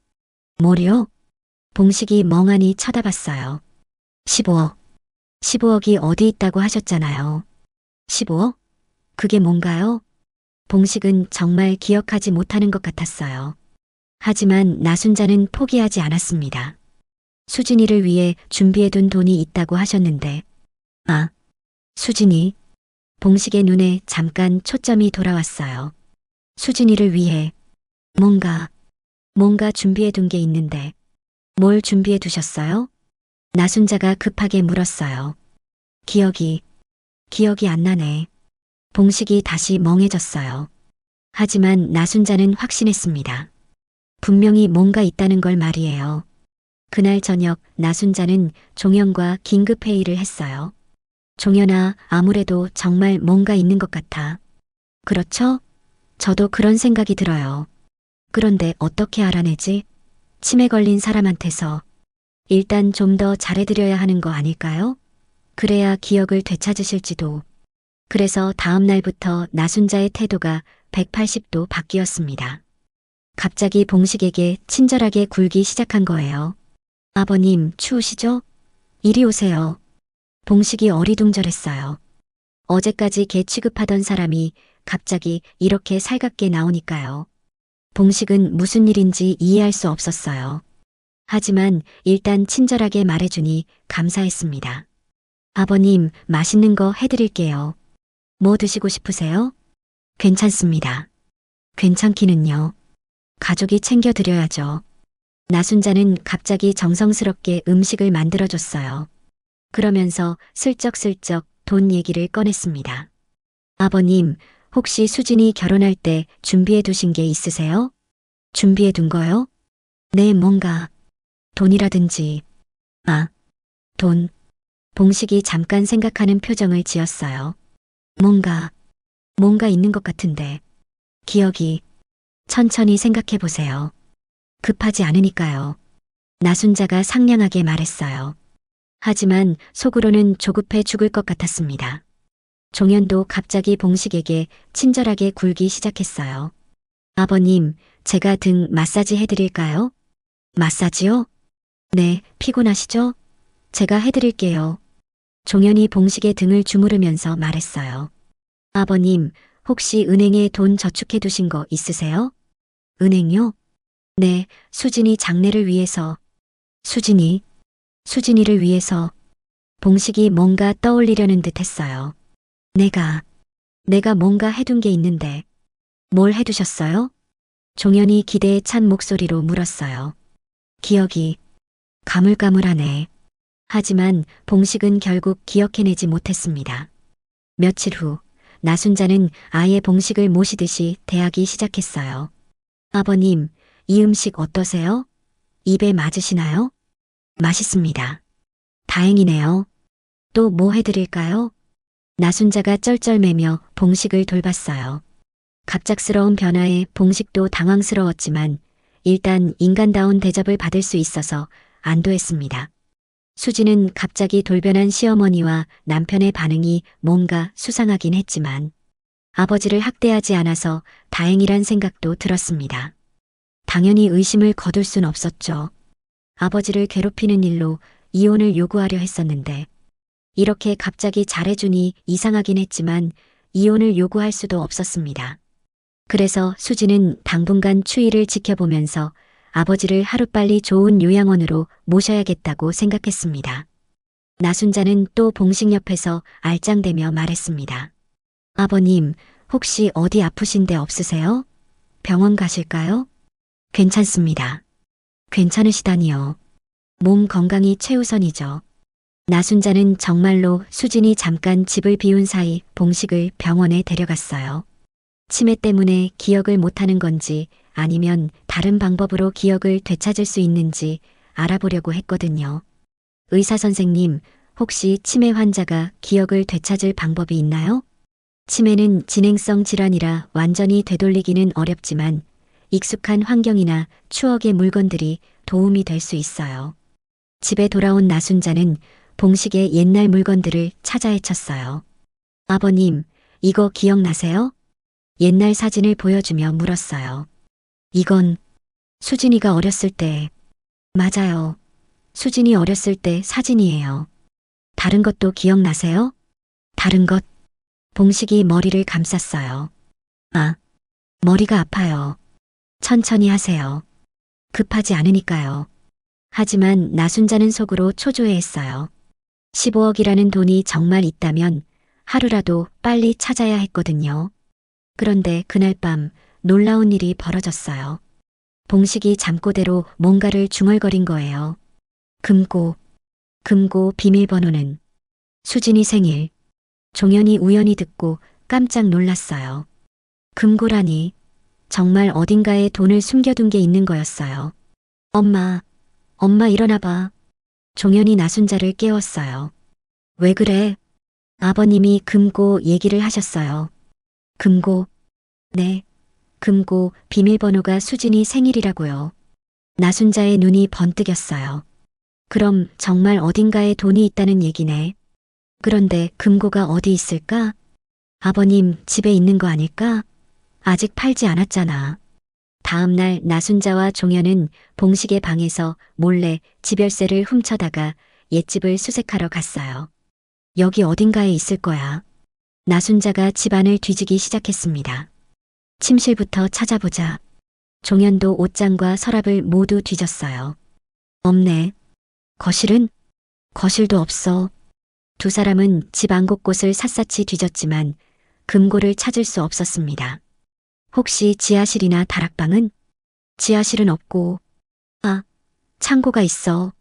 뭐요? 봉식이 멍하니 쳐다봤어요. 15억. 15억이 어디 있다고 하셨잖아요. 15억? 그게 뭔가요? 봉식은 정말 기억하지 못하는 것 같았어요. 하지만 나순자는 포기하지 않았습니다. 수진이를 위해 준비해둔 돈이 있다고 하셨는데. 아, 수진이. 봉식의 눈에 잠깐 초점이 돌아왔어요. 수진이를 위해 뭔가 준비해둔 게 있는데 뭘 준비해 두셨어요? 나순자가 급하게 물었어요. 기억이 안 나네. 봉식이 다시 멍해졌어요. 하지만 나순자는 확신했습니다. 분명히 뭔가 있다는 걸 말이에요. 그날 저녁 나순자는 종현과 긴급 회의를 했어요. 종현아, 아무래도 정말 뭔가 있는 것 같아. 그렇죠? 저도 그런 생각이 들어요. 그런데 어떻게 알아내지? 치매 걸린 사람한테서 일단 좀 더 잘해드려야 하는 거 아닐까요? 그래야 기억을 되찾으실지도. 그래서 다음 날부터 나순자의 태도가 180도 바뀌었습니다. 갑자기 봉식에게 친절하게 굴기 시작한 거예요. 아버님, 추우시죠? 이리 오세요. 봉식이 어리둥절했어요. 어제까지 개 취급하던 사람이 갑자기 이렇게 살갑게 나오니까요. 봉식은 무슨 일인지 이해할 수 없었어요. 하지만 일단 친절하게 말해주니 감사했습니다. 아버님, 맛있는 거 해드릴게요. 뭐 드시고 싶으세요? 괜찮습니다. 괜찮기는요. 가족이 챙겨드려야죠. 나순자는 갑자기 정성스럽게 음식을 만들어줬어요. 그러면서 슬쩍슬쩍 돈 얘기를 꺼냈습니다. 아버님, 혹시 수진이 결혼할 때 준비해 두신 게 있으세요? 준비해 둔 거요? 네, 뭔가 돈이라든지. 아, 돈. 봉식이 잠깐 생각하는 표정을 지었어요. 뭔가 있는 것 같은데. 기억이. 천천히 생각해 보세요. 급하지 않으니까요. 나순자가 상냥하게 말했어요. 하지만 속으로는 조급해 죽을 것 같았습니다. 종현도 갑자기 봉식에게 친절하게 굴기 시작했어요. 아버님, 제가 등 마사지 해드릴까요? 마사지요? 네, 피곤하시죠? 제가 해드릴게요. 종현이 봉식의 등을 주무르면서 말했어요. 아버님, 혹시 은행에 돈 저축해 두신 거 있으세요? 은행요? 네, 수진이 장래를 위해서. 수진이를 위해서. 봉식이 뭔가 떠올리려는 듯 했어요. 내가 뭔가 해둔 게 있는데. 뭘 해두셨어요? 종현이 기대에 찬 목소리로 물었어요. 기억이 가물가물하네. 하지만 봉식은 결국 기억해내지 못했습니다. 며칠 후, 나순자는 아예 봉식을 모시듯이 대하기 시작했어요. 아버님, 이 음식 어떠세요? 입에 맞으시나요? 맛있습니다. 다행이네요. 또 뭐 해드릴까요? 나순자가 쩔쩔매며 봉식을 돌봤어요. 갑작스러운 변화에 봉식도 당황스러웠지만 일단 인간다운 대접을 받을 수 있어서 안도했습니다. 수지는 갑자기 돌변한 시어머니와 남편의 반응이 뭔가 수상하긴 했지만 아버지를 학대하지 않아서 다행이란 생각도 들었습니다. 당연히 의심을 거둘 순 없었죠. 아버지를 괴롭히는 일로 이혼을 요구하려 했었는데 이렇게 갑자기 잘해주니 이상하긴 했지만 이혼을 요구할 수도 없었습니다. 그래서 수지는 당분간 추위를 지켜보면서 아버지를 하루빨리 좋은 요양원으로 모셔야겠다고 생각했습니다. 나순자는 또 봉식 옆에서 알짱대며 말했습니다. 아버님, 혹시 어디 아프신 데 없으세요? 병원 가실까요? 괜찮습니다. 괜찮으시다니요. 몸 건강이 최우선이죠. 나순자는 정말로 수진이 잠깐 집을 비운 사이 봉식을 병원에 데려갔어요. 치매 때문에 기억을 못하는 건지 아니면 다른 방법으로 기억을 되찾을 수 있는지 알아보려고 했거든요. 의사 선생님, 혹시 치매 환자가 기억을 되찾을 방법이 있나요? 치매는 진행성 질환이라 완전히 되돌리기는 어렵지만 익숙한 환경이나 추억의 물건들이 도움이 될 수 있어요. 집에 돌아온 나순자는 봉식의 옛날 물건들을 찾아 헤쳤어요. 아버님, 이거 기억나세요? 옛날 사진을 보여주며 물었어요. 이건 수진이가 어렸을 때. 맞아요. 수진이 어렸을 때 사진이에요. 다른 것도 기억나세요? 다른 것? 봉식이 머리를 감쌌어요. 아, 머리가 아파요. 천천히 하세요. 급하지 않으니까요. 하지만 나순자는 속으로 초조해했어요. 15억이라는 돈이 정말 있다면 하루라도 빨리 찾아야 했거든요. 그런데 그날 밤 놀라운 일이 벌어졌어요. 봉식이 잠꼬대로 뭔가를 중얼거린 거예요. 금고, 금고 비밀번호는 수진이 생일. 종현이 우연히 듣고 깜짝 놀랐어요. 금고라니 정말 어딘가에 돈을 숨겨둔 게 있는 거였어요. 엄마, 엄마 일어나 봐. 종현이 나순자를 깨웠어요. 왜 그래? 아버님이 금고 얘기를 하셨어요. 금고, 네, 금고 비밀번호가 수진이 생일이라고요. 나순자의 눈이 번뜩였어요. 그럼 정말 어딘가에 돈이 있다는 얘기네. 그런데 금고가 어디 있을까? 아버님 집에 있는 거 아닐까? 아직 팔지 않았잖아. 다음 날 나순자와 종현은 봉식의 방에서 몰래 집열쇠를 훔쳐다가 옛집을 수색하러 갔어요. 여기 어딘가에 있을 거야. 나순자가 집안을 뒤지기 시작했습니다. 침실부터 찾아보자. 종현도 옷장과 서랍을 모두 뒤졌어요. 없네. 거실은? 거실도 없어. 두 사람은 집 안 곳곳을 샅샅이 뒤졌지만 금고를 찾을 수 없었습니다. 혹시 지하실이나 다락방은? 지하실은 없고, 아, 창고가 있어.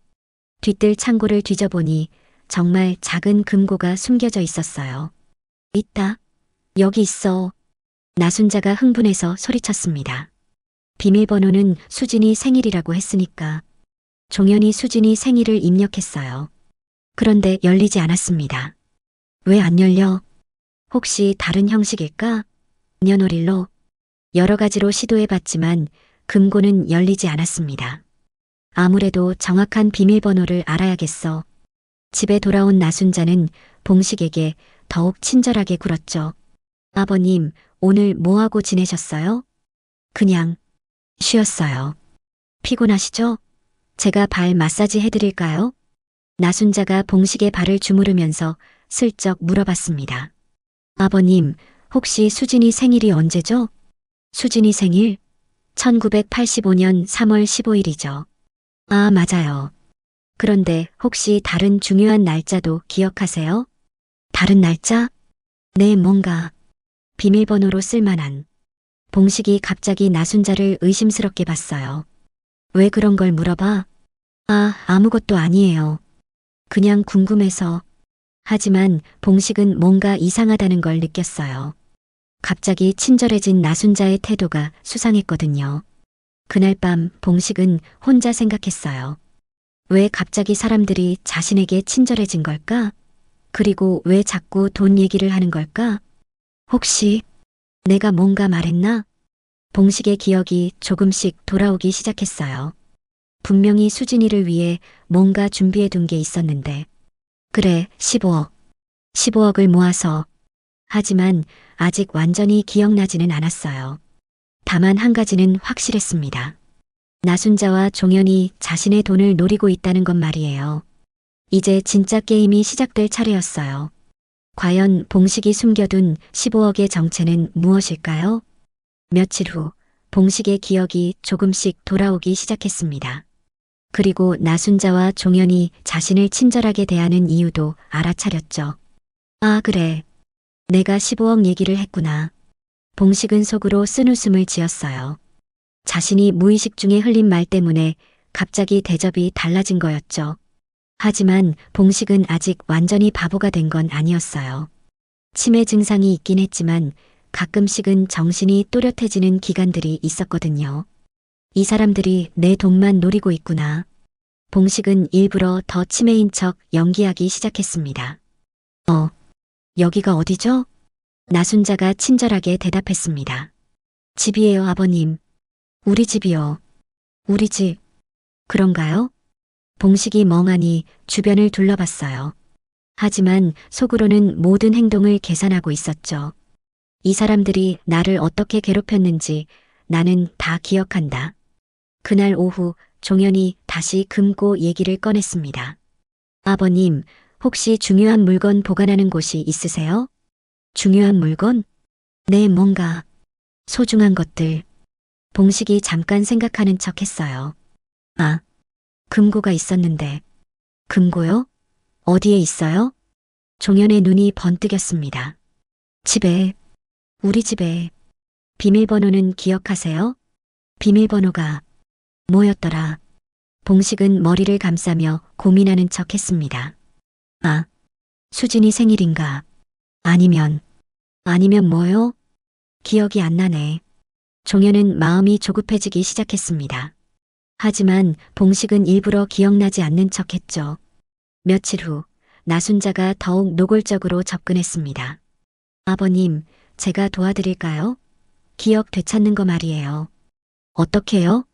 뒤뜰 창고를 뒤져보니 정말 작은 금고가 숨겨져 있었어요. 있다. 여기 있어. 나순자가 흥분해서 소리쳤습니다. 비밀번호는 수진이 생일이라고 했으니까. 종현이 수진이 생일을 입력했어요. 그런데 열리지 않았습니다. 왜 안 열려? 혹시 다른 형식일까? 년월일로 여러 가지로 시도해봤지만 금고는 열리지 않았습니다. 아무래도 정확한 비밀번호를 알아야겠어. 집에 돌아온 나순자는 봉식에게 더욱 친절하게 굴었죠. 아버님, 오늘 뭐하고 지내셨어요? 그냥 쉬었어요. 피곤하시죠? 제가 발 마사지 해드릴까요? 나순자가 봉식의 발을 주무르면서 슬쩍 물어봤습니다. 아버님, 혹시 수진이 생일이 언제죠? 수진이 생일? 1985년 3월 15일이죠. 아, 맞아요. 그런데 혹시 다른 중요한 날짜도 기억하세요? 다른 날짜? 네, 뭔가 비밀번호로 쓸만한. 봉식이 갑자기 나순자를 의심스럽게 봤어요. 왜 그런 걸 물어봐? 아, 아무것도 아니에요. 그냥 궁금해서. 하지만 봉식은 뭔가 이상하다는 걸 느꼈어요. 갑자기 친절해진 나순자의 태도가 수상했거든요. 그날 밤 봉식은 혼자 생각했어요. 왜 갑자기 사람들이 자신에게 친절해진 걸까? 그리고 왜 자꾸 돈 얘기를 하는 걸까? 혹시 내가 뭔가 말했나? 봉식의 기억이 조금씩 돌아오기 시작했어요. 분명히 수진이를 위해 뭔가 준비해 둔 게 있었는데. 그래, 15억. 15억을 모아서. 하지만 아직 완전히 기억나지는 않았어요. 다만 한 가지는 확실했습니다. 나순자와 종현이 자신의 돈을 노리고 있다는 것 말이에요. 이제 진짜 게임이 시작될 차례였어요. 과연 봉식이 숨겨둔 15억의 정체는 무엇일까요? 며칠 후 봉식의 기억이 조금씩 돌아오기 시작했습니다. 그리고 나순자와 종현이 자신을 친절하게 대하는 이유도 알아차렸죠. 아, 그래. 내가 15억 얘기를 했구나. 봉식은 속으로 쓴웃음을 지었어요. 자신이 무의식 중에 흘린 말 때문에 갑자기 대접이 달라진 거였죠. 하지만 봉식은 아직 완전히 바보가 된 건 아니었어요. 치매 증상이 있긴 했지만 가끔씩은 정신이 또렷해지는 기간들이 있었거든요. 이 사람들이 내 돈만 노리고 있구나. 봉식은 일부러 더 치매인 척 연기하기 시작했습니다. 여기가 어디죠? 나순자가 친절하게 대답했습니다. 집이에요, 아버님. 우리 집이요. 우리 집. 그런가요? 봉식이 멍하니 주변을 둘러봤어요. 하지만 속으로는 모든 행동을 계산하고 있었죠. 이 사람들이 나를 어떻게 괴롭혔는지 나는 다 기억한다. 그날 오후 종현이 다시 금고 얘기를 꺼냈습니다. 아버님, 혹시 중요한 물건 보관하는 곳이 있으세요? 중요한 물건? 네, 뭔가 소중한 것들. 봉식이 잠깐 생각하는 척 했어요. 아, 금고가 있었는데. 금고요? 어디에 있어요? 종현의 눈이 번뜩였습니다. 집에, 우리 집에. 비밀번호는 기억하세요? 비밀번호가 뭐였더라? 봉식은 머리를 감싸며 고민하는 척 했습니다. 아, 수진이 생일인가? 아니면 뭐요? 기억이 안 나네. 종현은 마음이 조급해지기 시작했습니다. 하지만 봉식은 일부러 기억나지 않는 척 했죠. 며칠 후, 나순자가 더욱 노골적으로 접근했습니다. 아버님, 제가 도와드릴까요? 기억 되찾는 거 말이에요. 어떻게요?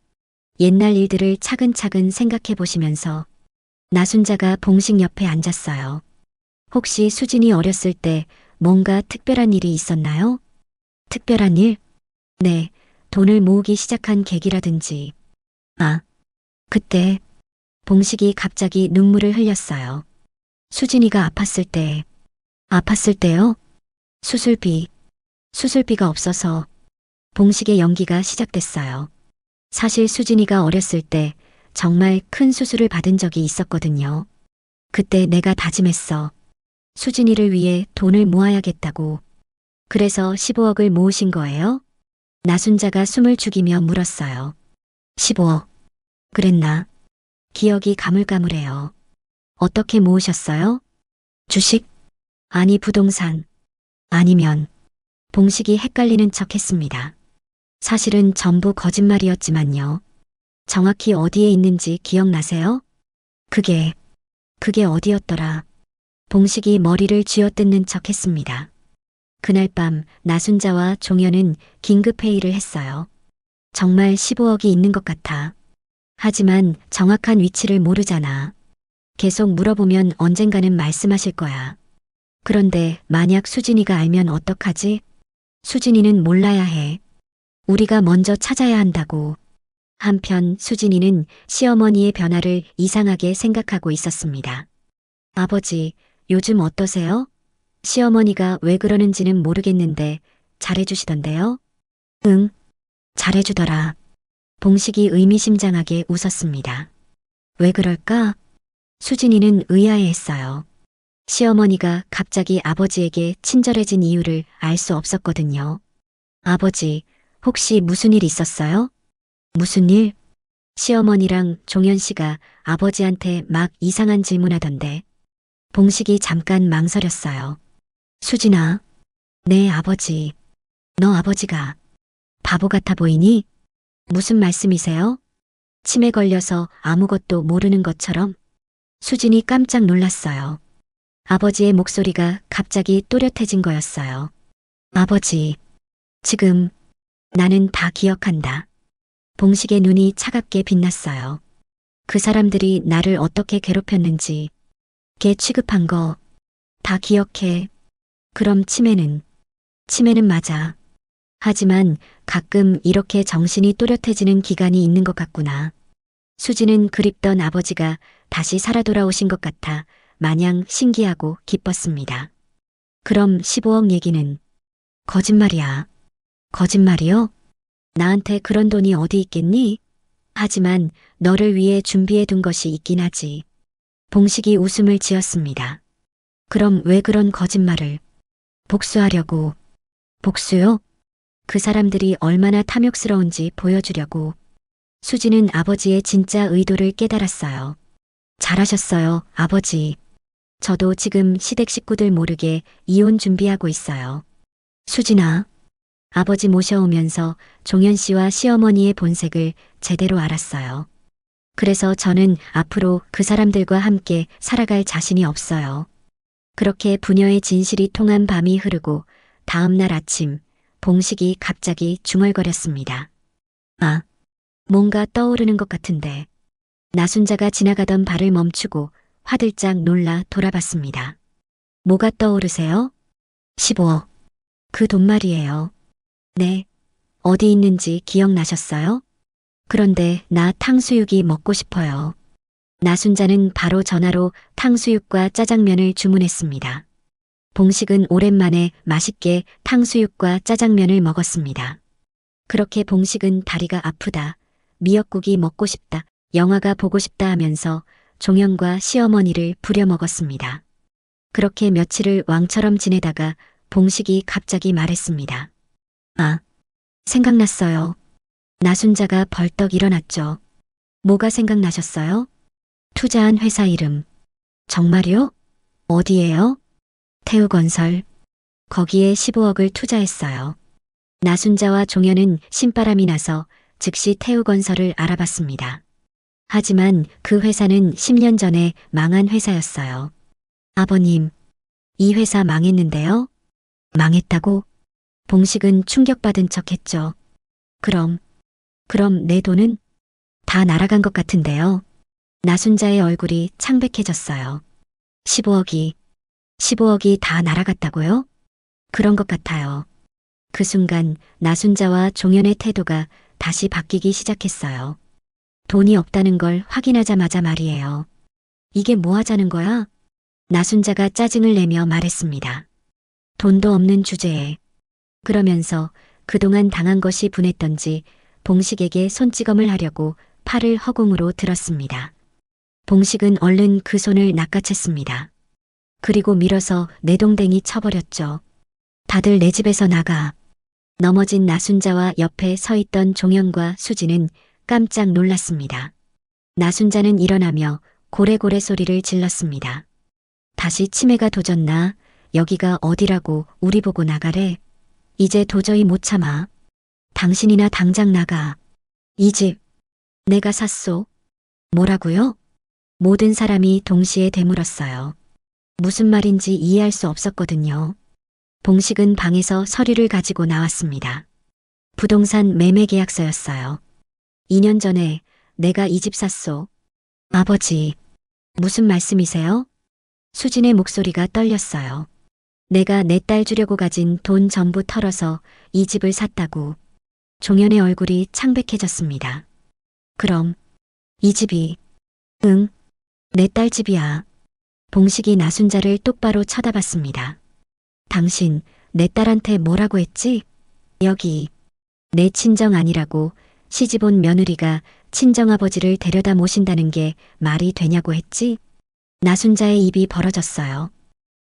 옛날 일들을 차근차근 생각해 보시면서 나순자가 봉식 옆에 앉았어요. 혹시 수진이 어렸을 때 뭔가 특별한 일이 있었나요? 특별한 일? 네, 돈을 모으기 시작한 계기라든지. 아, 그때 봉식이 갑자기 눈물을 흘렸어요. 수진이가 아팠을 때요? 수술비가 없어서 봉식의 연기가 시작됐어요. 사실 수진이가 어렸을 때 정말 큰 수술을 받은 적이 있었거든요. 그때 내가 다짐했어. 수진이를 위해 돈을 모아야겠다고. 그래서 15억을 모으신 거예요? 나순자가 숨을 죽이며 물었어요. 15억. 그랬나? 기억이 가물가물해요. 어떻게 모으셨어요? 주식? 아니 부동산. 아니면 봉식이 헷갈리는 척 했습니다. 사실은 전부 거짓말이었지만요. 정확히 어디에 있는지 기억나세요? 그게 어디였더라? 봉식이 머리를 쥐어뜯는 척 했습니다. 그날 밤 나순자와 종현은 긴급회의를 했어요. 정말 15억이 있는 것 같아. 하지만 정확한 위치를 모르잖아. 계속 물어보면 언젠가는 말씀하실 거야. 그런데 만약 수진이가 알면 어떡하지? 수진이는 몰라야 해. 우리가 먼저 찾아야 한다고. 한편 수진이는 시어머니의 변화를 이상하게 생각하고 있었습니다. 아버지, 요즘 어떠세요? 시어머니가 왜 그러는지는 모르겠는데 잘해주시던데요? 응, 잘해주더라. 봉식이 의미심장하게 웃었습니다. 왜 그럴까? 수진이는 의아해했어요. 시어머니가 갑자기 아버지에게 친절해진 이유를 알 수 없었거든요. 아버지, 혹시 무슨 일 있었어요? 무슨 일? 시어머니랑 종현 씨가 아버지한테 막 이상한 질문하던데. 봉식이 잠깐 망설였어요. 수진아, 네 아버지. 너 아버지가 바보 같아 보이니? 무슨 말씀이세요? 치매 걸려서 아무것도 모르는 것처럼? 수진이 깜짝 놀랐어요. 아버지의 목소리가 갑자기 또렷해진 거였어요. 아버지, 지금 나는 다 기억한다. 봉식의 눈이 차갑게 빛났어요. 그 사람들이 나를 어떻게 괴롭혔는지, 걔 취급한 거 다 기억해. 그럼 치매는 맞아. 하지만 가끔 이렇게 정신이 또렷해지는 기간이 있는 것 같구나. 수지는 그립던 아버지가 다시 살아 돌아오신 것 같아 마냥 신기하고 기뻤습니다. 그럼 15억 얘기는 거짓말이야. 거짓말이요? 나한테 그런 돈이 어디 있겠니? 하지만 너를 위해 준비해 둔 것이 있긴 하지. 봉식이 웃음을 지었습니다. 그럼 왜 그런 거짓말을? 복수하려고. 복수요? 그 사람들이 얼마나 탐욕스러운지 보여주려고. 수지는 아버지의 진짜 의도를 깨달았어요. 잘하셨어요, 아버지. 저도 지금 시댁 식구들 모르게 이혼 준비하고 있어요. 수진아, 아버지 모셔오면서 종현 씨와 시어머니의 본색을 제대로 알았어요. 그래서 저는 앞으로 그 사람들과 함께 살아갈 자신이 없어요. 그렇게 부녀의 진실이 통한 밤이 흐르고 다음 날 아침 봉식이 갑자기 중얼거렸습니다. 아, 뭔가 떠오르는 것 같은데. 나순자가 지나가던 발을 멈추고 화들짝 놀라 돌아봤습니다. 뭐가 떠오르세요? 15억. 그 돈 말이에요. 네. 어디 있는지 기억나셨어요? 그런데 나 탕수육이 먹고 싶어요. 나순자는 바로 전화로 탕수육과 짜장면을 주문했습니다. 봉식은 오랜만에 맛있게 탕수육과 짜장면을 먹었습니다. 그렇게 봉식은 다리가 아프다, 미역국이 먹고 싶다, 영화가 보고 싶다 하면서 종현과 시어머니를 부려먹었습니다. 그렇게 며칠을 왕처럼 지내다가 봉식이 갑자기 말했습니다. 아, 생각났어요. 나순자가 벌떡 일어났죠. 뭐가 생각나셨어요? 투자한 회사 이름. 정말요? 어디예요? 태우건설. 거기에 15억을 투자했어요. 나순자와 종현은 신바람이 나서 즉시 태우건설을 알아봤습니다. 하지만 그 회사는 10년 전에 망한 회사였어요. 아버님, 이 회사 망했는데요? 망했다고? 봉식은 충격받은 척 했죠. 그럼 내 돈은? 다 날아간 것 같은데요. 나순자의 얼굴이 창백해졌어요. 15억이 다 날아갔다고요? 그런 것 같아요. 그 순간 나순자와 종현의 태도가 다시 바뀌기 시작했어요. 돈이 없다는 걸 확인하자마자 말이에요. 이게 뭐 하자는 거야? 나순자가 짜증을 내며 말했습니다. 돈도 없는 주제에. 그러면서 그동안 당한 것이 분했던지 봉식에게 손찌검을 하려고 팔을 허공으로 들었습니다. 봉식은 얼른 그 손을 낚아챘습니다. 그리고 밀어서 내동댕이 쳐버렸죠. 다들 내 집에서 나가. 넘어진 나순자와 옆에 서 있던 종현과 수지는 깜짝 놀랐습니다. 나순자는 일어나며 고래고래 소리를 질렀습니다. 다시 치매가 도졌나? 여기가 어디라고 우리 보고 나가래? 이제 도저히 못 참아. 당신이나 당장 나가. 이 집 내가 샀소. 뭐라고요? 모든 사람이 동시에 되물었어요. 무슨 말인지 이해할 수 없었거든요. 봉식은 방에서 서류를 가지고 나왔습니다. 부동산 매매 계약서였어요. 2년 전에 내가 이 집 샀소. 아버지, 무슨 말씀이세요? 수진의 목소리가 떨렸어요. 내가 내 딸 주려고 가진 돈 전부 털어서 이 집을 샀다고. 종현의 얼굴이 창백해졌습니다. 그럼 이 집이? 응, 내 딸 집이야. 봉식이 나순자를 똑바로 쳐다봤습니다. 당신 내 딸한테 뭐라고 했지? 여기 내 친정 아니라고. 시집온 며느리가 친정아버지를 데려다 모신다는 게 말이 되냐고 했지? 나순자의 입이 벌어졌어요.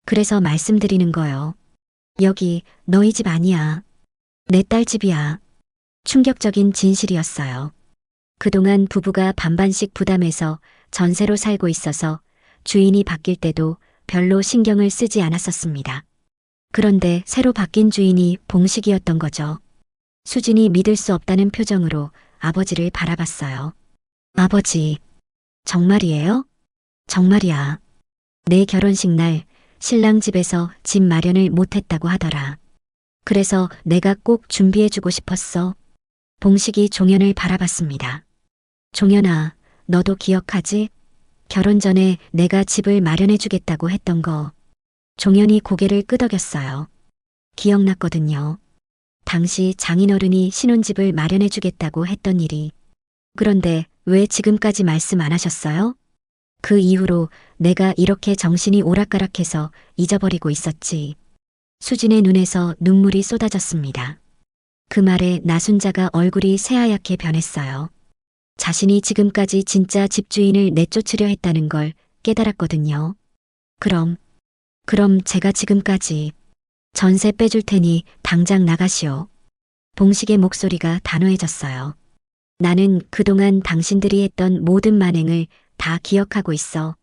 그래서 말씀드리는 거요. 여기 너희 집 아니야. 내 딸 집이야. 충격적인 진실이었어요. 그동안 부부가 반반씩 부담해서 전세로 살고 있어서 주인이 바뀔 때도 별로 신경을 쓰지 않았었습니다. 그런데 새로 바뀐 주인이 봉식이었던 거죠. 수진이 믿을 수 없다는 표정으로 아버지를 바라봤어요. 아버지, 정말이에요? 정말이야. 내 결혼식 날 신랑 집에서 집 마련을 못했다고 하더라. 그래서 내가 꼭 준비해주고 싶었어. 봉식이 종현을 바라봤습니다. 종현아, 너도 기억하지? 결혼 전에 내가 집을 마련해주겠다고 했던 거. 종현이 고개를 끄덕였어요. 기억났거든요. 당시 장인어른이 신혼집을 마련해주겠다고 했던 일이. 그런데 왜 지금까지 말씀 안 하셨어요? 그 이후로 내가 이렇게 정신이 오락가락해서 잊어버리고 있었지. 수진의 눈에서 눈물이 쏟아졌습니다. 그 말에 나순자가 얼굴이 새하얗게 변했어요. 자신이 지금까지 진짜 집주인을 내쫓으려 했다는 걸 깨달았거든요. 그럼 제가 지금까지 전세 빼줄 테니 당장 나가시오. 봉식의 목소리가 단호해졌어요. 나는 그동안 당신들이 했던 모든 만행을 다 기억하고 있어.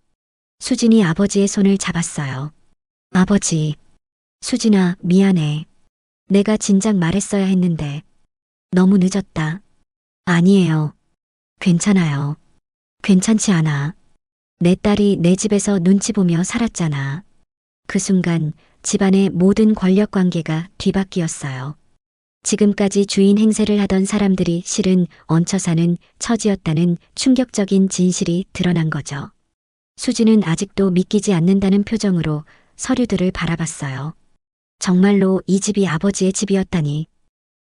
수진이 아버지의 손을 잡았어요. 아버지, 수진아, 미안해. 내가 진작 말했어야 했는데 너무 늦었다. 아니에요. 괜찮아요. 괜찮지 않아. 내 딸이 내 집에서 눈치 보며 살았잖아. 그 순간 집안의 모든 권력 관계가 뒤바뀌었어요. 지금까지 주인 행세를 하던 사람들이 실은 얹혀 사는 처지였다는 충격적인 진실이 드러난 거죠. 수지는 아직도 믿기지 않는다는 표정으로 서류들을 바라봤어요. 정말로 이 집이 아버지의 집이었다니.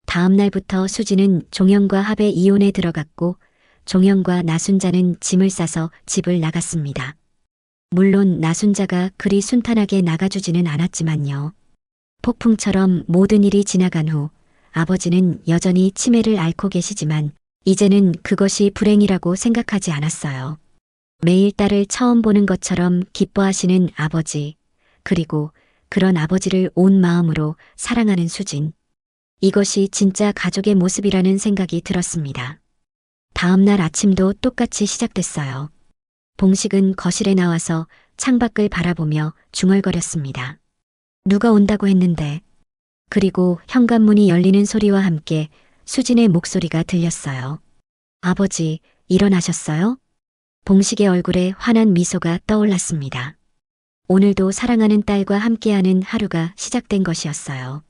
다음 날부터 수지는 종현과 합의 이혼에 들어갔고 종현과 나순자는 짐을 싸서 집을 나갔습니다. 물론 나순자가 그리 순탄하게 나가주지는 않았지만요. 폭풍처럼 모든 일이 지나간 후 아버지는 여전히 치매를 앓고 계시지만 이제는 그것이 불행이라고 생각하지 않았어요. 매일 딸을 처음 보는 것처럼 기뻐하시는 아버지, 그리고 그런 아버지를 온 마음으로 사랑하는 수진. 이것이 진짜 가족의 모습이라는 생각이 들었습니다. 다음 날 아침도 똑같이 시작됐어요. 봉식은 거실에 나와서 창밖을 바라보며 중얼거렸습니다. 누가 온다고 했는데. 그리고 현관문이 열리는 소리와 함께 수진의 목소리가 들렸어요. 아버지, 일어나셨어요? 봉식의 얼굴에 환한 미소가 떠올랐습니다. 오늘도 사랑하는 딸과 함께하는 하루가 시작된 것이었어요.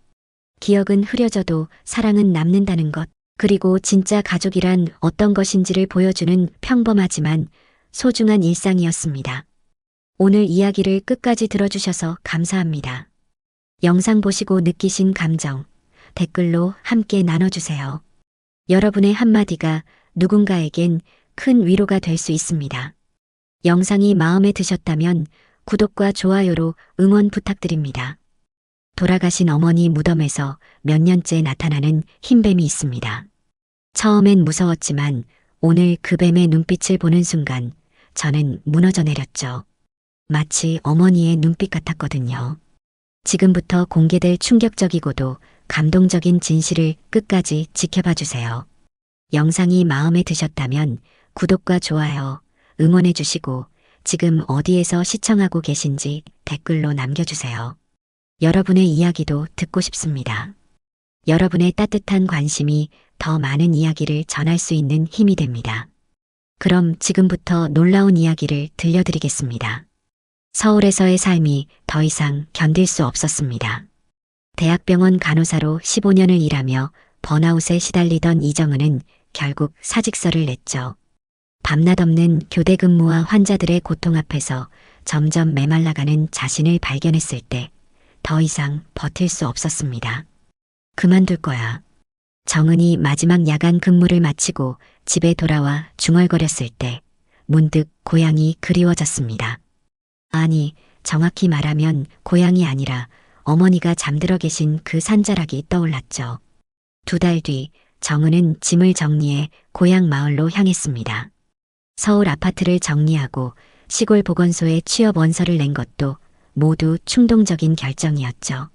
기억은 흐려져도 사랑은 남는다는 것, 그리고 진짜 가족이란 어떤 것인지를 보여주는 평범하지만 소중한 일상이었습니다. 오늘 이야기를 끝까지 들어주셔서 감사합니다. 영상 보시고 느끼신 감정, 댓글로 함께 나눠주세요. 여러분의 한마디가 누군가에겐 큰 위로가 될 수 있습니다. 영상이 마음에 드셨다면 구독과 좋아요로 응원 부탁드립니다. 돌아가신 어머니 무덤에서 몇 년째 나타나는 흰뱀이 있습니다. 처음엔 무서웠지만 오늘 그 뱀의 눈빛을 보는 순간 저는 무너져 내렸죠. 마치 어머니의 눈빛 같았거든요. 지금부터 공개될 충격적이고도 감동적인 진실을 끝까지 지켜봐 주세요. 영상이 마음에 드셨다면 구독과 좋아요, 응원해 주시고 지금 어디에서 시청하고 계신지 댓글로 남겨주세요. 여러분의 이야기도 듣고 싶습니다. 여러분의 따뜻한 관심이 더 많은 이야기를 전할 수 있는 힘이 됩니다. 그럼 지금부터 놀라운 이야기를 들려드리겠습니다. 서울에서의 삶이 더 이상 견딜 수 없었습니다. 대학병원 간호사로 15년을 일하며 번아웃에 시달리던 이정은은 결국 사직서를 냈죠. 밤낮 없는 교대 근무와 환자들의 고통 앞에서 점점 메말라가는 자신을 발견했을 때 더 이상 버틸 수 없었습니다. 그만둘 거야. 정은이 마지막 야간 근무를 마치고 집에 돌아와 중얼거렸을 때 문득 고향이 그리워졌습니다. 아니, 정확히 말하면 고향이 아니라 어머니가 잠들어 계신 그 산자락이 떠올랐죠. 2달 뒤 정은은 짐을 정리해 고향 마을로 향했습니다. 서울 아파트를 정리하고 시골 보건소에 취업 원서를 낸 것도 모두 충동적인 결정이었죠.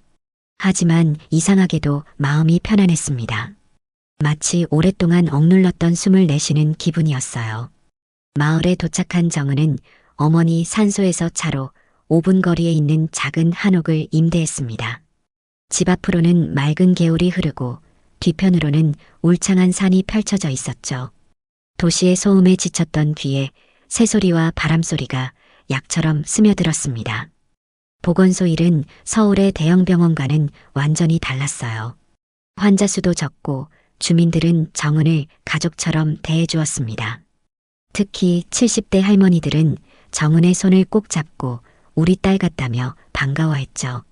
하지만 이상하게도 마음이 편안했습니다. 마치 오랫동안 억눌렀던 숨을 내쉬는 기분이었어요. 마을에 도착한 정은은 어머니 산소에서 차로 5분 거리에 있는 작은 한옥을 임대했습니다. 집 앞으로는 맑은 개울이 흐르고 뒤편으로는 울창한 산이 펼쳐져 있었죠. 도시의 소음에 지쳤던 귀에 새소리와 바람소리가 약처럼 스며들었습니다. 보건소 일은 서울의 대형 병원과는 완전히 달랐어요. 환자 수도 적고 주민들은 정은을 가족처럼 대해주었습니다. 특히 70대 할머니들은 정은의 손을 꼭 잡고 우리 딸 같다며 반가워했죠.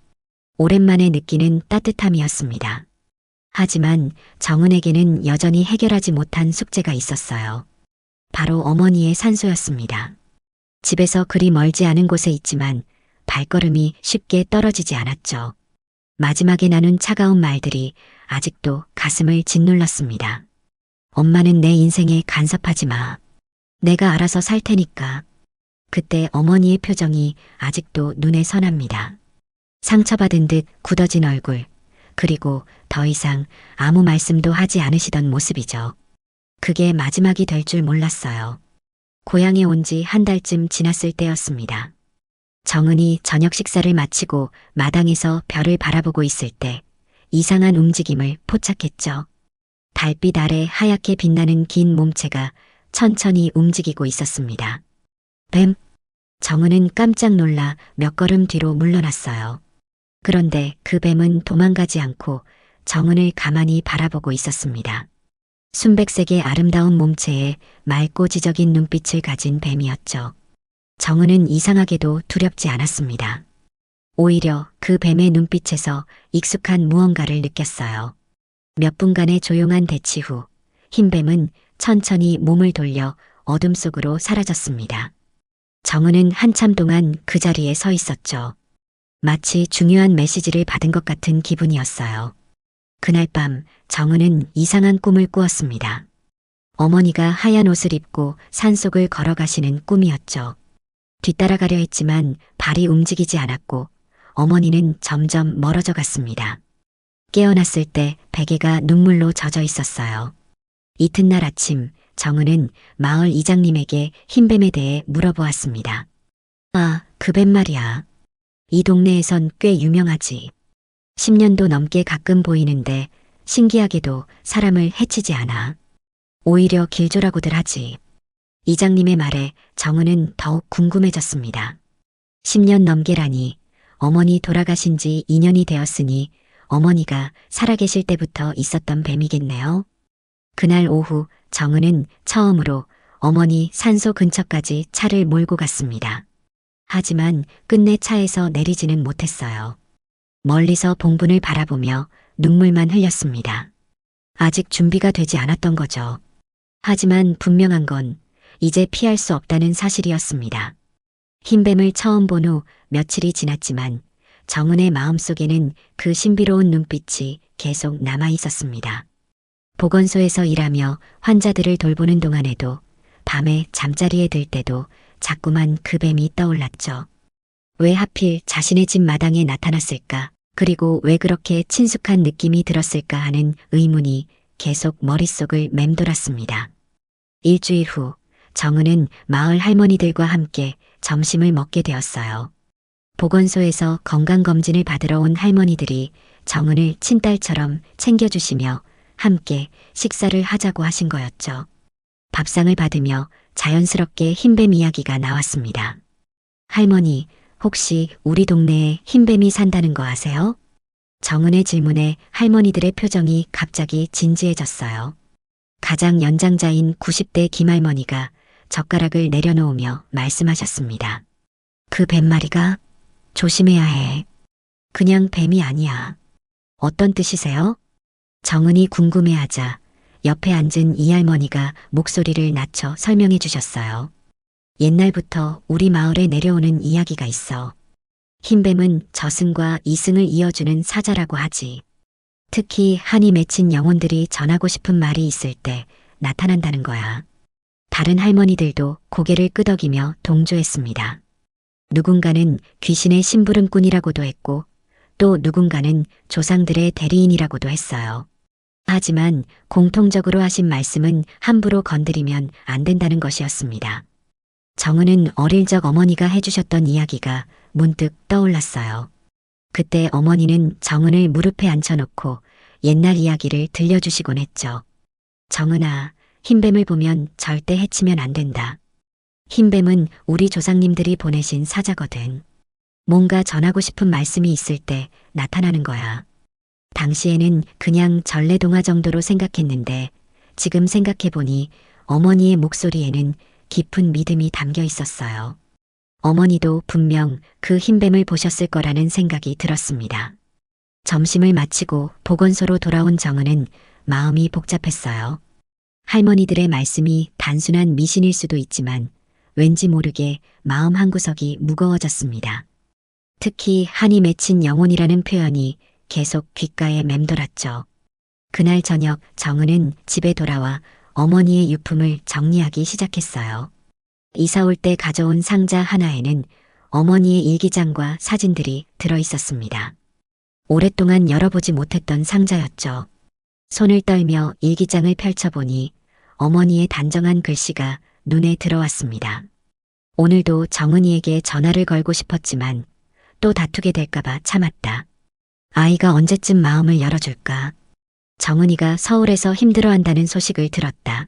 오랜만에 느끼는 따뜻함이었습니다. 하지만 정은에게는 여전히 해결하지 못한 숙제가 있었어요. 바로 어머니의 산소였습니다. 집에서 그리 멀지 않은 곳에 있지만 발걸음이 쉽게 떨어지지 않았죠. 마지막에 나눈 차가운 말들이 아직도 가슴을 짓눌렀습니다. 엄마는 내 인생에 간섭하지 마. 내가 알아서 살 테니까. 그때 어머니의 표정이 아직도 눈에 선합니다. 상처받은 듯 굳어진 얼굴, 그리고 더 이상 아무 말씀도 하지 않으시던 모습이죠. 그게 마지막이 될 줄 몰랐어요. 고향에 온 지 한 달쯤 지났을 때였습니다. 정은이 저녁 식사를 마치고 마당에서 별을 바라보고 있을 때 이상한 움직임을 포착했죠. 달빛 아래 하얗게 빛나는 긴 몸체가 천천히 움직이고 있었습니다. 뱀! 정은은 깜짝 놀라 몇 걸음 뒤로 물러났어요. 그런데 그 뱀은 도망가지 않고 정은을 가만히 바라보고 있었습니다. 순백색의 아름다운 몸체에 맑고 지적인 눈빛을 가진 뱀이었죠. 정은은 이상하게도 두렵지 않았습니다. 오히려 그 뱀의 눈빛에서 익숙한 무언가를 느꼈어요. 몇 분간의 조용한 대치 후 흰뱀은 천천히 몸을 돌려 어둠 속으로 사라졌습니다. 정은은 한참 동안 그 자리에 서 있었죠. 마치 중요한 메시지를 받은 것 같은 기분이었어요. 그날 밤 정은은 이상한 꿈을 꾸었습니다. 어머니가 하얀 옷을 입고 산속을 걸어가시는 꿈이었죠. 뒤따라가려 했지만 발이 움직이지 않았고 어머니는 점점 멀어져 갔습니다. 깨어났을 때 베개가 눈물로 젖어 있었어요. 이튿날 아침 정은은 마을 이장님에게 흰뱀에 대해 물어보았습니다. 아, 그 뱀 말이야. 이 동네에선 꽤 유명하지. 10년도 넘게 가끔 보이는데 신기하게도 사람을 해치지 않아. 오히려 길조라고들 하지. 이장님의 말에 정은은 더욱 궁금해졌습니다. 10년 넘게라니 어머니 돌아가신 지 2년이 되었으니 어머니가 살아계실 때부터 있었던 뱀이겠네요. 그날 오후 정은은 처음으로 어머니 산소 근처까지 차를 몰고 갔습니다. 하지만 끝내 차에서 내리지는 못했어요. 멀리서 봉분을 바라보며 눈물만 흘렸습니다. 아직 준비가 되지 않았던 거죠. 하지만 분명한 건 이제 피할 수 없다는 사실이었습니다. 흰뱀을 처음 본 후 며칠이 지났지만 정은의 마음속에는 그 신비로운 눈빛이 계속 남아 있었습니다. 보건소에서 일하며 환자들을 돌보는 동안에도 밤에 잠자리에 들 때도 자꾸만 그 뱀이 떠올랐죠. 왜 하필 자신의 집 마당에 나타났을까? 그리고 왜 그렇게 친숙한 느낌이 들었을까 하는 의문이 계속 머릿속을 맴돌았습니다. 일주일 후 정은은 마을 할머니들과 함께 점심을 먹게 되었어요. 보건소에서 건강검진을 받으러 온 할머니들이 정은을 친딸처럼 챙겨주시며 함께 식사를 하자고 하신 거였죠. 밥상을 받으며 자연스럽게 흰뱀 이야기가 나왔습니다. 할머니, 혹시 우리 동네에 흰뱀이 산다는 거 아세요? 정은의 질문에 할머니들의 표정이 갑자기 진지해졌어요. 가장 연장자인 90대 김할머니가 젓가락을 내려놓으며 말씀하셨습니다. 그 뱀마리가 조심해야 해. 그냥 뱀이 아니야. 어떤 뜻이세요? 정은이 궁금해하자 옆에 앉은 이 할머니가 목소리를 낮춰 설명해 주셨어요. 옛날부터 우리 마을에 내려오는 이야기가 있어. 흰뱀은 저승과 이승을 이어주는 사자라고 하지. 특히 한이 맺힌 영혼들이 전하고 싶은 말이 있을 때 나타난다는 거야. 다른 할머니들도 고개를 끄덕이며 동조했습니다. 누군가는 귀신의 심부름꾼이라고도 했고 또 누군가는 조상들의 대리인이라고도 했어요. 하지만 공통적으로 하신 말씀은 함부로 건드리면 안 된다는 것이었습니다. 정은은 어릴 적 어머니가 해주셨던 이야기가 문득 떠올랐어요. 그때 어머니는 정은을 무릎에 앉혀놓고 옛날 이야기를 들려주시곤 했죠. 정은아, 흰뱀을 보면 절대 해치면 안 된다. 흰뱀은 우리 조상님들이 보내신 사자거든. 뭔가 전하고 싶은 말씀이 있을 때 나타나는 거야. 당시에는 그냥 전래동화 정도로 생각했는데 지금 생각해보니 어머니의 목소리에는 깊은 믿음이 담겨 있었어요. 어머니도 분명 그 흰뱀을 보셨을 거라는 생각이 들었습니다. 점심을 마치고 보건소로 돌아온 정은은 마음이 복잡했어요. 할머니들의 말씀이 단순한 미신일 수도 있지만 왠지 모르게 마음 한구석이 무거워졌습니다. 특히 한이 맺힌 영혼이라는 표현이 계속 귓가에 맴돌았죠. 그날 저녁 정은은 집에 돌아와 어머니의 유품을 정리하기 시작했어요. 이사 올 때 가져온 상자 하나에는 어머니의 일기장과 사진들이 들어있었습니다. 오랫동안 열어보지 못했던 상자였죠. 손을 떨며 일기장을 펼쳐보니 어머니의 단정한 글씨가 눈에 들어왔습니다. 오늘도 정은이에게 전화를 걸고 싶었지만 또 다투게 될까봐 참았다. 아이가 언제쯤 마음을 열어줄까? 정은이가 서울에서 힘들어한다는 소식을 들었다.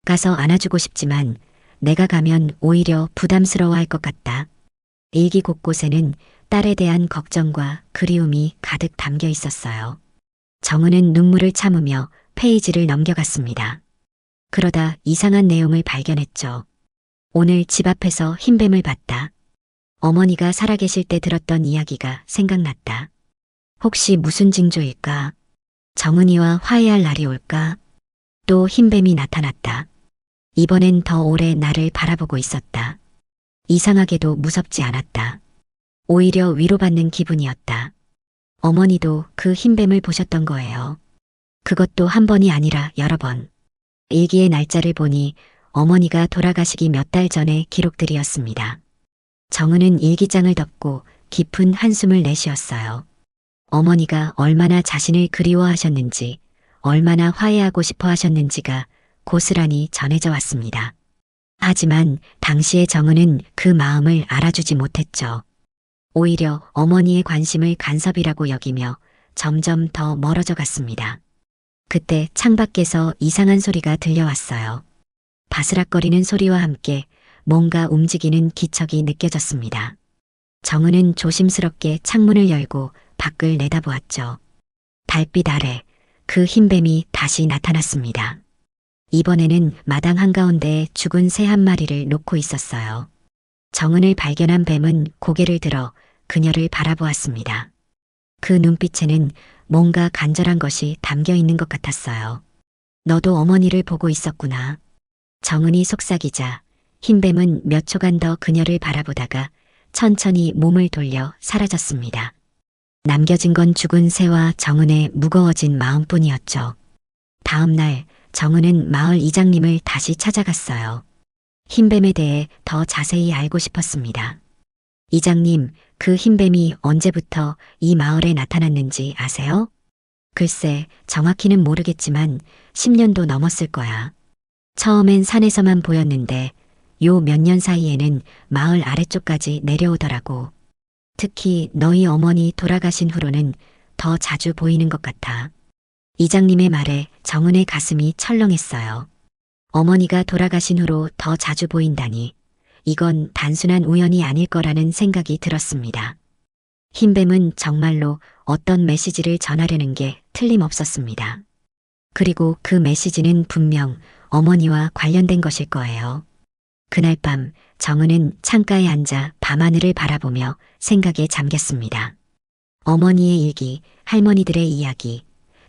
가서 안아주고 싶지만 내가 가면 오히려 부담스러워할 것 같다. 일기 곳곳에는 딸에 대한 걱정과 그리움이 가득 담겨 있었어요. 정은은 눈물을 참으며 페이지를 넘겨갔습니다. 그러다 이상한 내용을 발견했죠. 오늘 집 앞에서 흰뱀을 봤다. 어머니가 살아계실 때 들었던 이야기가 생각났다. 혹시 무슨 징조일까? 정은이와 화해할 날이 올까? 또 흰뱀이 나타났다. 이번엔 더 오래 나를 바라보고 있었다. 이상하게도 무섭지 않았다. 오히려 위로받는 기분이었다. 어머니도 그 흰뱀을 보셨던 거예요. 그것도 한 번이 아니라 여러 번. 일기의 날짜를 보니 어머니가 돌아가시기 몇 달 전의 기록들이었습니다. 정은은 일기장을 덮고 깊은 한숨을 내쉬었어요. 어머니가 얼마나 자신을 그리워하셨는지, 얼마나 화해하고 싶어 하셨는지가 고스란히 전해져 왔습니다. 하지만 당시의 정은은 그 마음을 알아주지 못했죠. 오히려 어머니의 관심을 간섭이라고 여기며 점점 더 멀어져 갔습니다. 그때 창밖에서 이상한 소리가 들려왔어요. 바스락거리는 소리와 함께 뭔가 움직이는 기척이 느껴졌습니다. 정은은 조심스럽게 창문을 열고 밖을 내다보았죠. 달빛 아래 그 흰뱀이 다시 나타났습니다. 이번에는 마당 한가운데에 죽은 새 한 마리를 놓고 있었어요. 정은을 발견한 뱀은 고개를 들어 그녀를 바라보았습니다. 그 눈빛에는 뭔가 간절한 것이 담겨 있는 것 같았어요. 너도 어머니를 보고 있었구나. 정은이 속삭이자 흰뱀은 몇 초간 더 그녀를 바라보다가 천천히 몸을 돌려 사라졌습니다. 남겨진 건 죽은 새와 정은의 무거워진 마음뿐이었죠. 다음 날 정은은 마을 이장님을 다시 찾아갔어요. 흰뱀에 대해 더 자세히 알고 싶었습니다. 이장님, 그 흰뱀이 언제부터 이 마을에 나타났는지 아세요? 글쎄, 정확히는 모르겠지만 10년도 넘었을 거야. 처음엔 산에서만 보였는데 요 몇 년 사이에는 마을 아래쪽까지 내려오더라고. 특히 너희 어머니 돌아가신 후로는 더 자주 보이는 것 같아. 이장님의 말에 정은의 가슴이 철렁했어요. 어머니가 돌아가신 후로 더 자주 보인다니 이건 단순한 우연이 아닐 거라는 생각이 들었습니다. 흰뱀은 정말로 어떤 메시지를 전하려는 게 틀림없었습니다. 그리고 그 메시지는 분명 어머니와 관련된 것일 거예요. 그날 밤 정은은 창가에 앉아 밤하늘을 바라보며 생각에 잠겼습니다. 어머니의 일기, 할머니들의 이야기,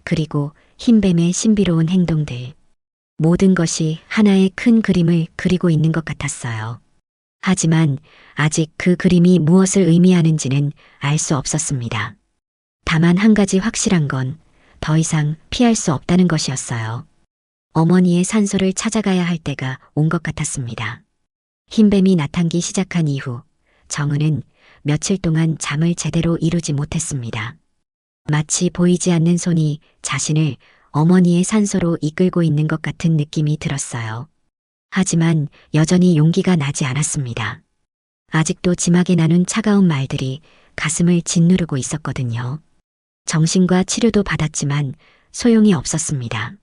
그리고 흰뱀의 신비로운 행동들. 모든 것이 하나의 큰 그림을 그리고 있는 것 같았어요. 하지만 아직 그 그림이 무엇을 의미하는지는 알 수 없었습니다. 다만 한 가지 확실한 건 더 이상 피할 수 없다는 것이었어요. 어머니의 산소를 찾아가야 할 때가 온 것 같았습니다. 흰뱀이 나타나기 시작한 이후 정은은 며칠 동안 잠을 제대로 이루지 못했습니다. 마치 보이지 않는 손이 자신을 어머니의 산소로 이끌고 있는 것 같은 느낌이 들었어요. 하지만 여전히 용기가 나지 않았습니다. 아직도 지막에 나눈 차가운 말들이 가슴을 짓누르고 있었거든요. 정신과 치료도 받았지만 소용이 없었습니다.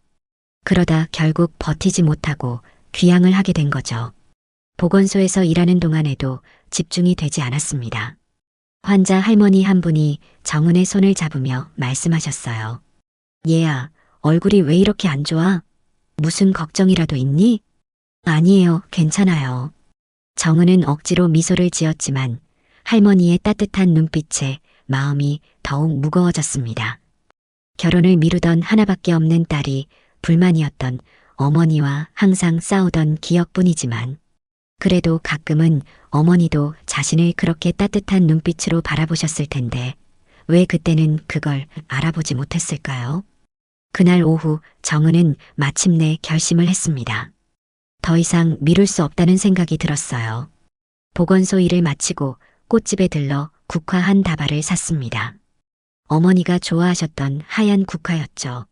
그러다 결국 버티지 못하고 귀향을 하게 된 거죠. 보건소에서 일하는 동안에도 집중이 되지 않았습니다. 환자 할머니 한 분이 정은의 손을 잡으며 말씀하셨어요. 얘야, 얼굴이 왜 이렇게 안 좋아? 무슨 걱정이라도 있니? 아니에요, 괜찮아요. 정은은 억지로 미소를 지었지만 할머니의 따뜻한 눈빛에 마음이 더욱 무거워졌습니다. 결혼을 미루던 하나밖에 없는 딸이 불만이었던 어머니와 항상 싸우던 기억뿐이지만 그래도 가끔은 어머니도 자신을 그렇게 따뜻한 눈빛으로 바라보셨을 텐데 왜 그때는 그걸 알아보지 못했을까요? 그날 오후 정은은 마침내 결심을 했습니다. 더 이상 미룰 수 없다는 생각이 들었어요. 보건소 일을 마치고 꽃집에 들러 국화 한 다발을 샀습니다. 어머니가 좋아하셨던 하얀 국화였죠.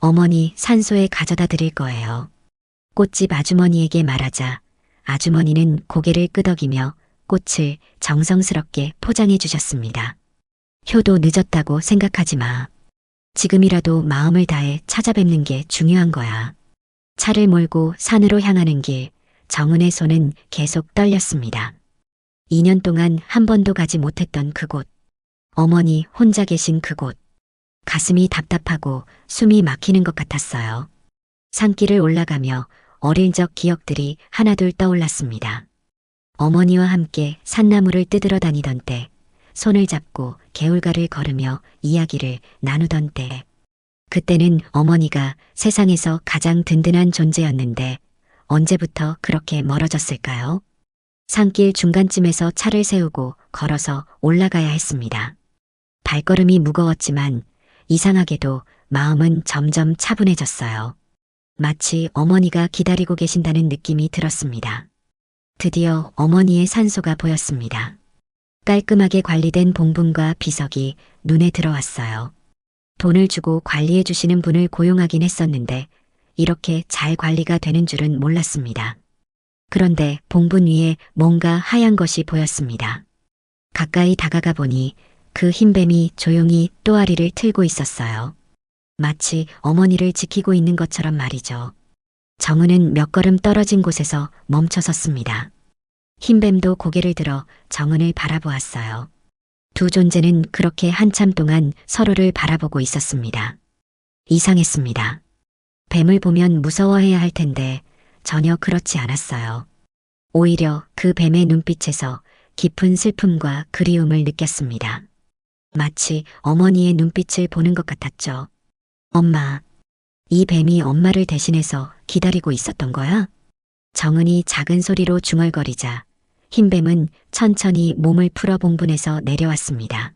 어머니 산소에 가져다 드릴 거예요. 꽃집 아주머니에게 말하자 아주머니는 고개를 끄덕이며 꽃을 정성스럽게 포장해 주셨습니다. 효도 늦었다고 생각하지 마. 지금이라도 마음을 다해 찾아뵙는 게 중요한 거야. 차를 몰고 산으로 향하는 길, 정은의 손은 계속 떨렸습니다. 2년 동안 한 번도 가지 못했던 그곳, 어머니 혼자 계신 그곳, 가슴이 답답하고 숨이 막히는 것 같았어요. 산길을 올라가며 어릴 적 기억들이 하나둘 떠올랐습니다. 어머니와 함께 산나무를 뜯으러 다니던 때, 손을 잡고 개울가를 걸으며 이야기를 나누던 때, 그때는 어머니가 세상에서 가장 든든한 존재였는데 언제부터 그렇게 멀어졌을까요? 산길 중간쯤에서 차를 세우고 걸어서 올라가야 했습니다. 발걸음이 무거웠지만 이상하게도 마음은 점점 차분해졌어요. 마치 어머니가 기다리고 계신다는 느낌이 들었습니다. 드디어 어머니의 산소가 보였습니다. 깔끔하게 관리된 봉분과 비석이 눈에 들어왔어요. 돈을 주고 관리해 주시는 분을 고용하긴 했었는데 이렇게 잘 관리가 되는 줄은 몰랐습니다. 그런데 봉분 위에 뭔가 하얀 것이 보였습니다. 가까이 다가가 보니 그 흰뱀이 조용히 또아리를 틀고 있었어요. 마치 어머니를 지키고 있는 것처럼 말이죠. 정은은 몇 걸음 떨어진 곳에서 멈춰 섰습니다. 흰뱀도 고개를 들어 정은을 바라보았어요. 두 존재는 그렇게 한참 동안 서로를 바라보고 있었습니다. 이상했습니다. 뱀을 보면 무서워해야 할 텐데 전혀 그렇지 않았어요. 오히려 그 뱀의 눈빛에서 깊은 슬픔과 그리움을 느꼈습니다. 마치 어머니의 눈빛을 보는 것 같았죠. 엄마, 이 뱀이 엄마를 대신해서 기다리고 있었던 거야? 정은이 작은 소리로 중얼거리자 흰뱀은 천천히 몸을 풀어 봉분에서 내려왔습니다.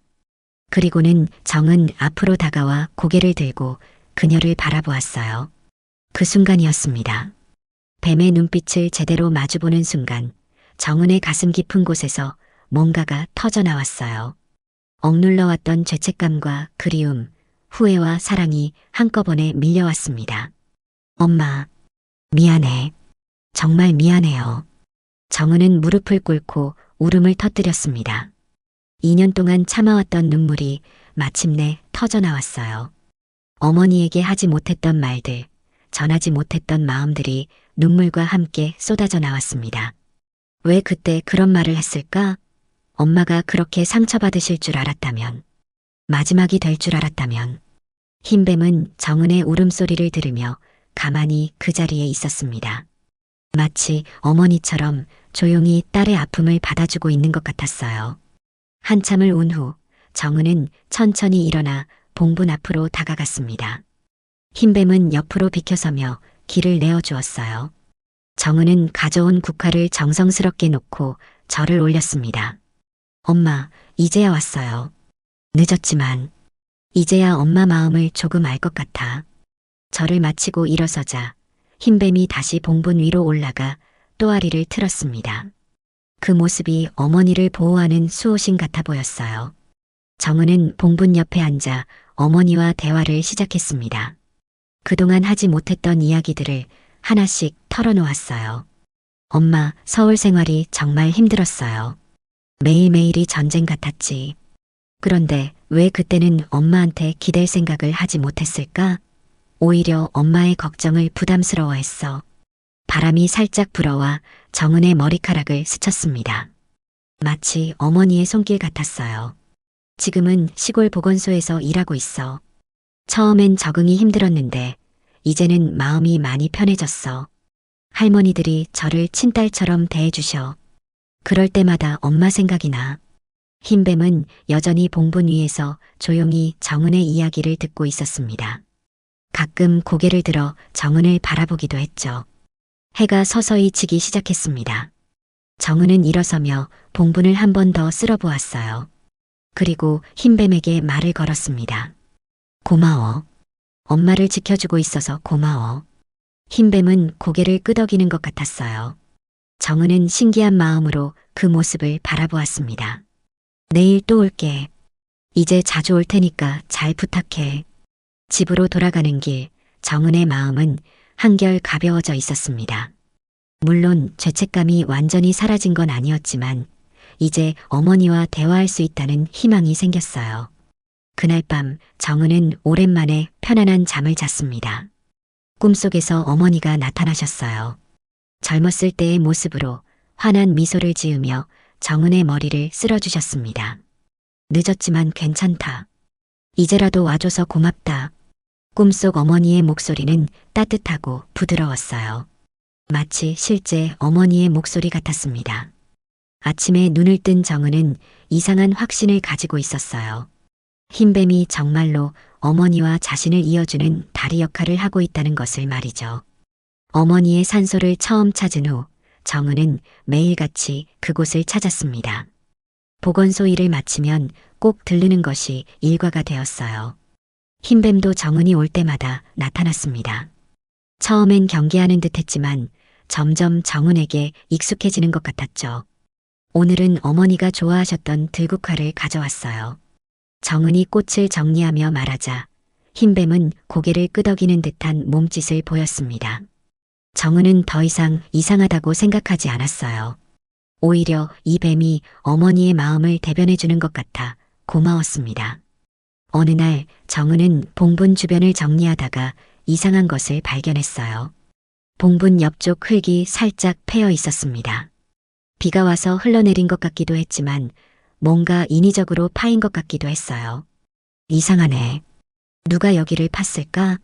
그리고는 정은 앞으로 다가와 고개를 들고 그녀를 바라보았어요. 그 순간이었습니다. 뱀의 눈빛을 제대로 마주보는 순간 정은의 가슴 깊은 곳에서 뭔가가 터져 나왔어요. 억눌러왔던 죄책감과 그리움, 후회와 사랑이 한꺼번에 밀려왔습니다. 엄마, 미안해. 정말 미안해요. 정은은 무릎을 꿇고 울음을 터뜨렸습니다. 2년 동안 참아왔던 눈물이 마침내 터져 나왔어요. 어머니에게 하지 못했던 말들, 전하지 못했던 마음들이 눈물과 함께 쏟아져 나왔습니다. 왜 그때 그런 말을 했을까? 엄마가 그렇게 상처받으실 줄 알았다면, 마지막이 될 줄 알았다면. 흰뱀은 정은의 울음소리를 들으며 가만히 그 자리에 있었습니다. 마치 어머니처럼 조용히 딸의 아픔을 받아주고 있는 것 같았어요. 한참을 운 후 정은은 천천히 일어나 봉분 앞으로 다가갔습니다. 흰뱀은 옆으로 비켜서며 길을 내어주었어요. 정은은 가져온 국화를 정성스럽게 놓고 절을 올렸습니다. 엄마, 이제야 왔어요. 늦었지만 이제야 엄마 마음을 조금 알 것 같아. 절을 마치고 일어서자 흰뱀이 다시 봉분 위로 올라가 또아리를 틀었습니다. 그 모습이 어머니를 보호하는 수호신 같아 보였어요. 정은은 봉분 옆에 앉아 어머니와 대화를 시작했습니다. 그동안 하지 못했던 이야기들을 하나씩 털어놓았어요. 엄마, 서울 생활이 정말 힘들었어요. 매일매일이 전쟁 같았지. 그런데 왜 그때는 엄마한테 기댈 생각을 하지 못했을까? 오히려 엄마의 걱정을 부담스러워했어. 바람이 살짝 불어와 정은의 머리카락을 스쳤습니다. 마치 어머니의 손길 같았어요. 지금은 시골 보건소에서 일하고 있어. 처음엔 적응이 힘들었는데 이제는 마음이 많이 편해졌어. 할머니들이 저를 친딸처럼 대해주셔. 그럴 때마다 엄마 생각이 나. 흰뱀은 여전히 봉분 위에서 조용히 정은의 이야기를 듣고 있었습니다. 가끔 고개를 들어 정은을 바라보기도 했죠. 해가 서서히 지기 시작했습니다. 정은은 일어서며 봉분을 한 번 더 쓸어보았어요. 그리고 흰뱀에게 말을 걸었습니다. 고마워. 엄마를 지켜주고 있어서 고마워. 흰뱀은 고개를 끄덕이는 것 같았어요. 정은은 신기한 마음으로 그 모습을 바라보았습니다. 내일 또 올게. 이제 자주 올 테니까 잘 부탁해. 집으로 돌아가는 길, 정은의 마음은 한결 가벼워져 있었습니다. 물론 죄책감이 완전히 사라진 건 아니었지만 이제 어머니와 대화할 수 있다는 희망이 생겼어요. 그날 밤 정은은 오랜만에 편안한 잠을 잤습니다. 꿈속에서 어머니가 나타나셨어요. 젊었을 때의 모습으로 환한 미소를 지으며 정은의 머리를 쓸어주셨습니다. 늦었지만 괜찮다. 이제라도 와줘서 고맙다. 꿈속 어머니의 목소리는 따뜻하고 부드러웠어요. 마치 실제 어머니의 목소리 같았습니다. 아침에 눈을 뜬 정은은 이상한 확신을 가지고 있었어요. 흰뱀이 정말로 어머니와 자신을 이어주는 다리 역할을 하고 있다는 것을 말이죠. 어머니의 산소를 처음 찾은 후 정은은 매일같이 그곳을 찾았습니다. 보건소 일을 마치면 꼭 들르는 것이 일과가 되었어요. 흰뱀도 정은이 올 때마다 나타났습니다. 처음엔 경계하는 듯 했지만 점점 정은에게 익숙해지는 것 같았죠. 오늘은 어머니가 좋아하셨던 들국화를 가져왔어요. 정은이 꽃을 정리하며 말하자 흰뱀은 고개를 끄덕이는 듯한 몸짓을 보였습니다. 정은은 더 이상 이상하다고 생각하지 않았어요. 오히려 이 뱀이 어머니의 마음을 대변해 주는 것 같아 고마웠습니다. 어느 날 정은은 봉분 주변을 정리하다가 이상한 것을 발견했어요. 봉분 옆쪽 흙이 살짝 패여 있었습니다. 비가 와서 흘러내린 것 같기도 했지만 뭔가 인위적으로 파인 것 같기도 했어요. 이상하네. 누가 여기를 팠을까?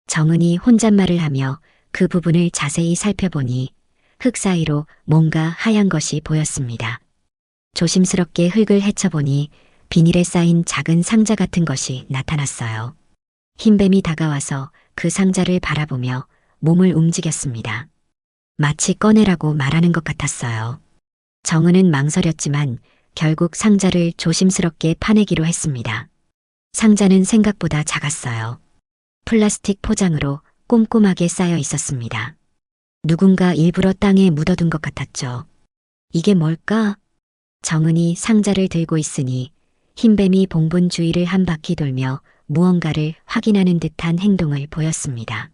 정은이 혼잣말을 하며 그 부분을 자세히 살펴보니 흙 사이로 뭔가 하얀 것이 보였습니다. 조심스럽게 흙을 헤쳐보니 비닐에 쌓인 작은 상자 같은 것이 나타났어요. 흰뱀이 다가와서 그 상자를 바라보며 몸을 움직였습니다. 마치 꺼내라고 말하는 것 같았어요. 정은은 망설였지만 결국 상자를 조심스럽게 파내기로 했습니다. 상자는 생각보다 작았어요. 플라스틱 포장으로 꼼꼼하게 쌓여 있었습니다. 누군가 일부러 땅에 묻어둔 것 같았죠. 이게 뭘까? 정은이 상자를 들고 있으니 흰뱀이 봉분 주위를 한 바퀴 돌며 무언가를 확인하는 듯한 행동을 보였습니다.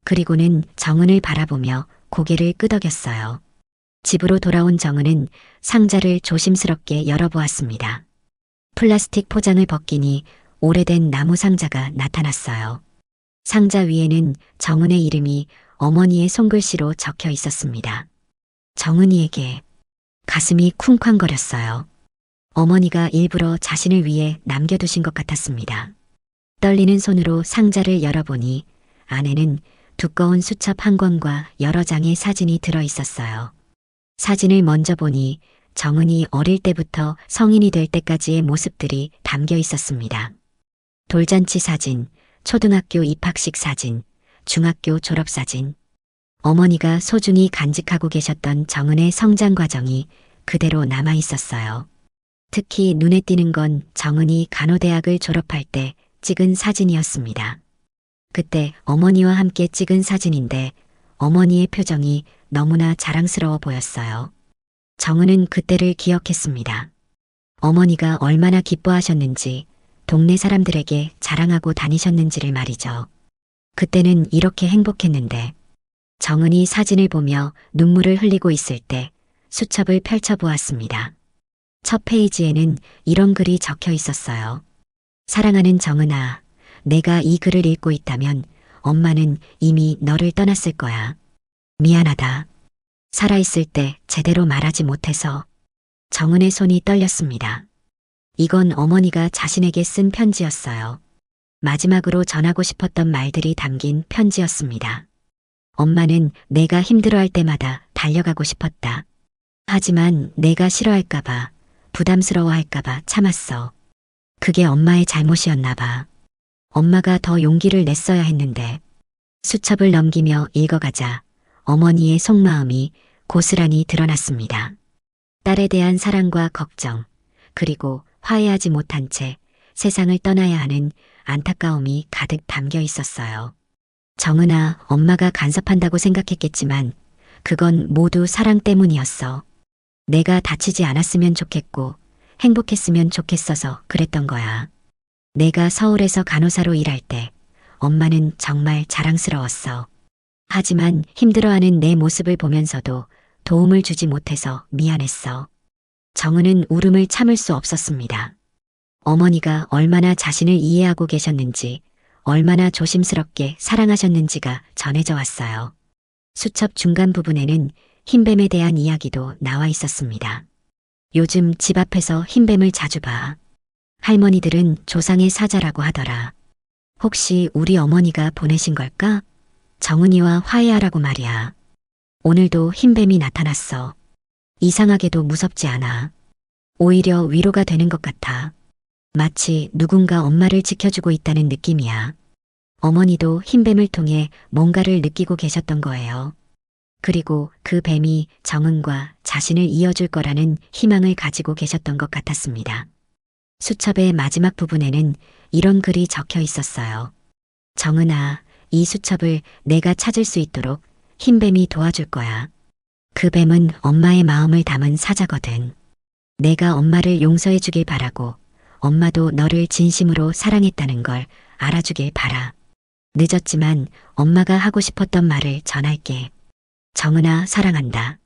그리고는 정은을 바라보며 고개를 끄덕였어요. 집으로 돌아온 정은은 상자를 조심스럽게 열어보았습니다. 플라스틱 포장을 벗기니 오래된 나무 상자가 나타났어요. 상자 위에는 정은의 이름이 어머니의 손글씨로 적혀 있었습니다. 정은이에게 가슴이 쿵쾅거렸어요. 어머니가 일부러 자신을 위해 남겨두신 것 같았습니다. 떨리는 손으로 상자를 열어보니 안에는 두꺼운 수첩 한 권과 여러 장의 사진이 들어 있었어요. 사진을 먼저 보니 정은이 어릴 때부터 성인이 될 때까지의 모습들이 담겨 있었습니다. 돌잔치 사진, 초등학교 입학식 사진, 중학교 졸업 사진. 어머니가 소중히 간직하고 계셨던 정은의 성장 과정이 그대로 남아 있었어요. 특히 눈에 띄는 건 정은이 간호대학을 졸업할 때 찍은 사진이었습니다. 그때 어머니와 함께 찍은 사진인데 어머니의 표정이 너무나 자랑스러워 보였어요. 정은은 그때를 기억했습니다. 어머니가 얼마나 기뻐하셨는지, 동네 사람들에게 자랑하고 다니셨는지를 말이죠. 그때는 이렇게 행복했는데 정은이 사진을 보며 눈물을 흘리고 있을 때 수첩을 펼쳐보았습니다. 첫 페이지에는 이런 글이 적혀 있었어요. 사랑하는 정은아, 내가 이 글을 읽고 있다면 엄마는 이미 너를 떠났을 거야. 미안하다. 살아있을 때 제대로 말하지 못해서. 정은의 손이 떨렸습니다. 이건 어머니가 자신에게 쓴 편지였어요. 마지막으로 전하고 싶었던 말들이 담긴 편지였습니다. 엄마는 내가 힘들어할 때마다 달려가고 싶었다. 하지만 내가 싫어할까봐, 부담스러워할까봐 참았어. 그게 엄마의 잘못이었나 봐. 엄마가 더 용기를 냈어야 했는데. 수첩을 넘기며 읽어가자 어머니의 속마음이 고스란히 드러났습니다. 딸에 대한 사랑과 걱정, 그리고 화해하지 못한 채 세상을 떠나야 하는 안타까움이 가득 담겨 있었어요. 정은아, 엄마가 간섭한다고 생각했겠지만 그건 모두 사랑 때문이었어. 내가 다치지 않았으면 좋겠고 행복했으면 좋겠어서 그랬던 거야. 내가 서울에서 간호사로 일할 때 엄마는 정말 자랑스러웠어. 하지만 힘들어하는 내 모습을 보면서도 도움을 주지 못해서 미안했어. 정은은 울음을 참을 수 없었습니다. 어머니가 얼마나 자신을 이해하고 계셨는지, 얼마나 조심스럽게 사랑하셨는지가 전해져 왔어요. 수첩 중간 부분에는 흰뱀에 대한 이야기도 나와 있었습니다. 요즘 집 앞에서 흰뱀을 자주 봐. 할머니들은 조상의 사자라고 하더라. 혹시 우리 어머니가 보내신 걸까? 정은이와 화해하라고 말이야. 오늘도 흰뱀이 나타났어. 이상하게도 무섭지 않아. 오히려 위로가 되는 것 같아. 마치 누군가 엄마를 지켜주고 있다는 느낌이야. 어머니도 흰뱀을 통해 뭔가를 느끼고 계셨던 거예요. 그리고 그 뱀이 정은과 자신을 이어줄 거라는 희망을 가지고 계셨던 것 같았습니다. 수첩의 마지막 부분에는 이런 글이 적혀 있었어요. 정은아, 이 수첩을 내가 찾을 수 있도록 흰뱀이 도와줄 거야. 그 뱀은 엄마의 마음을 담은 사자거든. 내가 엄마를 용서해 주길 바라고 엄마도 너를 진심으로 사랑했다는 걸 알아주길 바라. 늦었지만 엄마가 하고 싶었던 말을 전할게. 정은아, 사랑한다.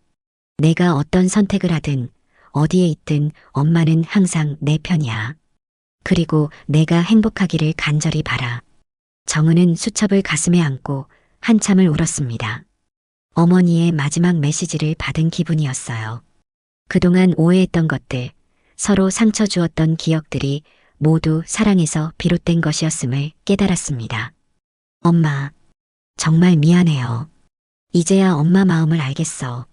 내가 어떤 선택을 하든 어디에 있든 엄마는 항상 내 편이야. 그리고 내가 행복하기를 간절히 바라. 정은은 수첩을 가슴에 안고 한참을 울었습니다. 어머니의 마지막 메시지를 받은 기분이었어요. 그동안 오해했던 것들, 서로 상처 주었던 기억들이 모두 사랑에서 비롯된 것이었음을 깨달았습니다. 엄마, 정말 미안해요. 이제야 엄마 마음을 알겠어.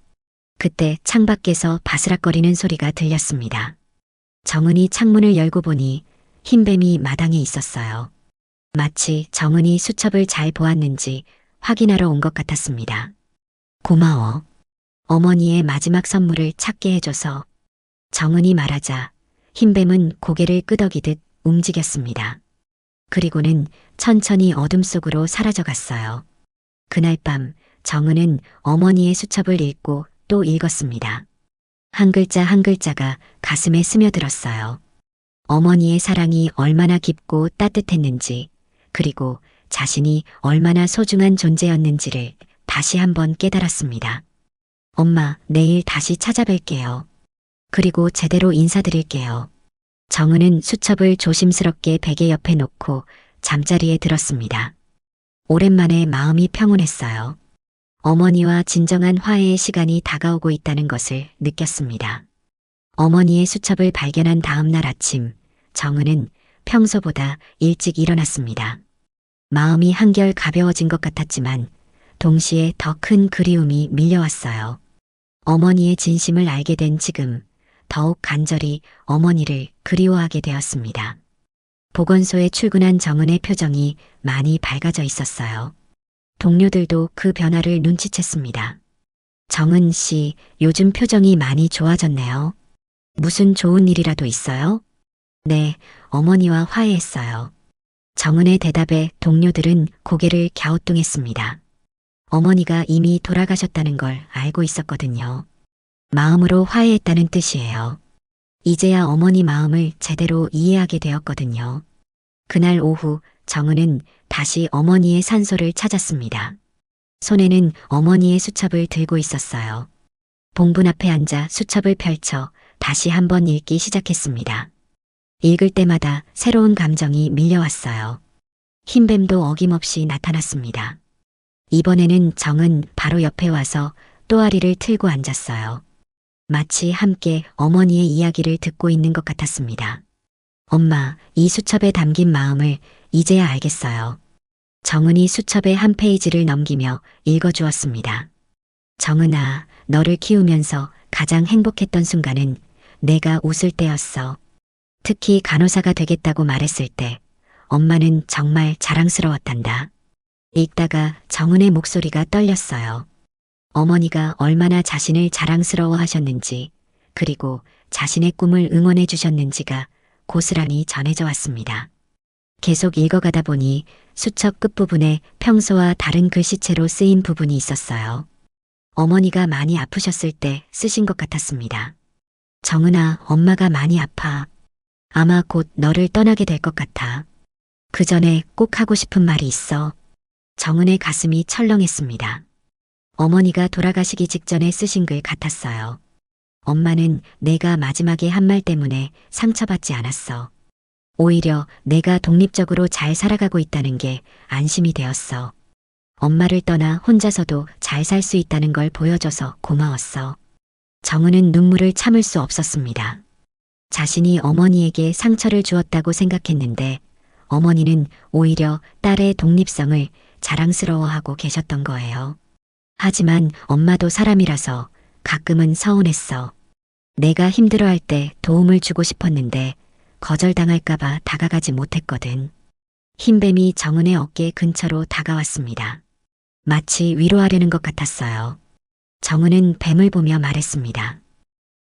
그때 창밖에서 바스락거리는 소리가 들렸습니다. 정은이 창문을 열고 보니 흰뱀이 마당에 있었어요. 마치 정은이 수첩을 잘 보았는지 확인하러 온 것 같았습니다. 고마워. 어머니의 마지막 선물을 찾게 해줘서. 정은이 말하자 흰뱀은 고개를 끄덕이듯 움직였습니다. 그리고는 천천히 어둠 속으로 사라져갔어요. 그날 밤 정은은 어머니의 수첩을 읽고 또 읽었습니다. 한 글자 한 글자가 가슴에 스며들었어요. 어머니의 사랑이 얼마나 깊고 따뜻했는지, 그리고 자신이 얼마나 소중한 존재였는지를 다시 한번 깨달았습니다. 엄마, 내일 다시 찾아뵐게요. 그리고 제대로 인사드릴게요. 정은은 수첩을 조심스럽게 베개 옆에 놓고 잠자리에 들었습니다. 오랜만에 마음이 평온했어요. 어머니와 진정한 화해의 시간이 다가오고 있다는 것을 느꼈습니다. 어머니의 수첩을 발견한 다음 날 아침, 정은은 평소보다 일찍 일어났습니다. 마음이 한결 가벼워진 것 같았지만 동시에 더 큰 그리움이 밀려왔어요. 어머니의 진심을 알게 된 지금 더욱 간절히 어머니를 그리워하게 되었습니다. 보건소에 출근한 정은의 표정이 많이 밝아져 있었어요. 동료들도 그 변화를 눈치챘습니다. 정은 씨, 요즘 표정이 많이 좋아졌네요. 무슨 좋은 일이라도 있어요? 네, 어머니와 화해했어요. 정은의 대답에 동료들은 고개를 갸우뚱했습니다. 어머니가 이미 돌아가셨다는 걸 알고 있었거든요. 마음으로 화해했다는 뜻이에요. 이제야 어머니 마음을 제대로 이해하게 되었거든요. 그날 오후 정은은 다시 어머니의 산소를 찾았습니다. 손에는 어머니의 수첩을 들고 있었어요. 봉분 앞에 앉아 수첩을 펼쳐 다시 한번 읽기 시작했습니다. 읽을 때마다 새로운 감정이 밀려왔어요. 흰뱀도 어김없이 나타났습니다. 이번에는 정은 바로 옆에 와서 또아리를 틀고 앉았어요. 마치 함께 어머니의 이야기를 듣고 있는 것 같았습니다. 엄마, 이 수첩에 담긴 마음을 이제야 알겠어요. 정은이 수첩의 한 페이지를 넘기며 읽어주었습니다. 정은아, 너를 키우면서 가장 행복했던 순간은 내가 웃을 때였어. 특히 간호사가 되겠다고 말했을 때 엄마는 정말 자랑스러웠단다. 읽다가 정은의 목소리가 떨렸어요. 어머니가 얼마나 자신을 자랑스러워 하셨는지, 그리고 자신의 꿈을 응원해 주셨는지가 고스란히 전해져 왔습니다. 계속 읽어가다 보니 수첩 끝부분에 평소와 다른 글씨체로 쓰인 부분이 있었어요. 어머니가 많이 아프셨을 때 쓰신 것 같았습니다. 정은아, 엄마가 많이 아파. 아마 곧 너를 떠나게 될 것 같아. 그 전에 꼭 하고 싶은 말이 있어. 정은의 가슴이 철렁했습니다. 어머니가 돌아가시기 직전에 쓰신 글 같았어요. 엄마는 내가 마지막에 한 말 때문에 상처받지 않았어. 오히려 내가 독립적으로 잘 살아가고 있다는 게 안심이 되었어. 엄마를 떠나 혼자서도 잘 살 수 있다는 걸 보여줘서 고마웠어. 정은은 눈물을 참을 수 없었습니다. 자신이 어머니에게 상처를 주었다고 생각했는데 어머니는 오히려 딸의 독립성을 자랑스러워하고 계셨던 거예요. 하지만 엄마도 사람이라서 가끔은 서운했어. 내가 힘들어할 때 도움을 주고 싶었는데 거절당할까봐 다가가지 못했거든. 흰뱀이 정은의 어깨 근처로 다가왔습니다. 마치 위로하려는 것 같았어요. 정은은 뱀을 보며 말했습니다.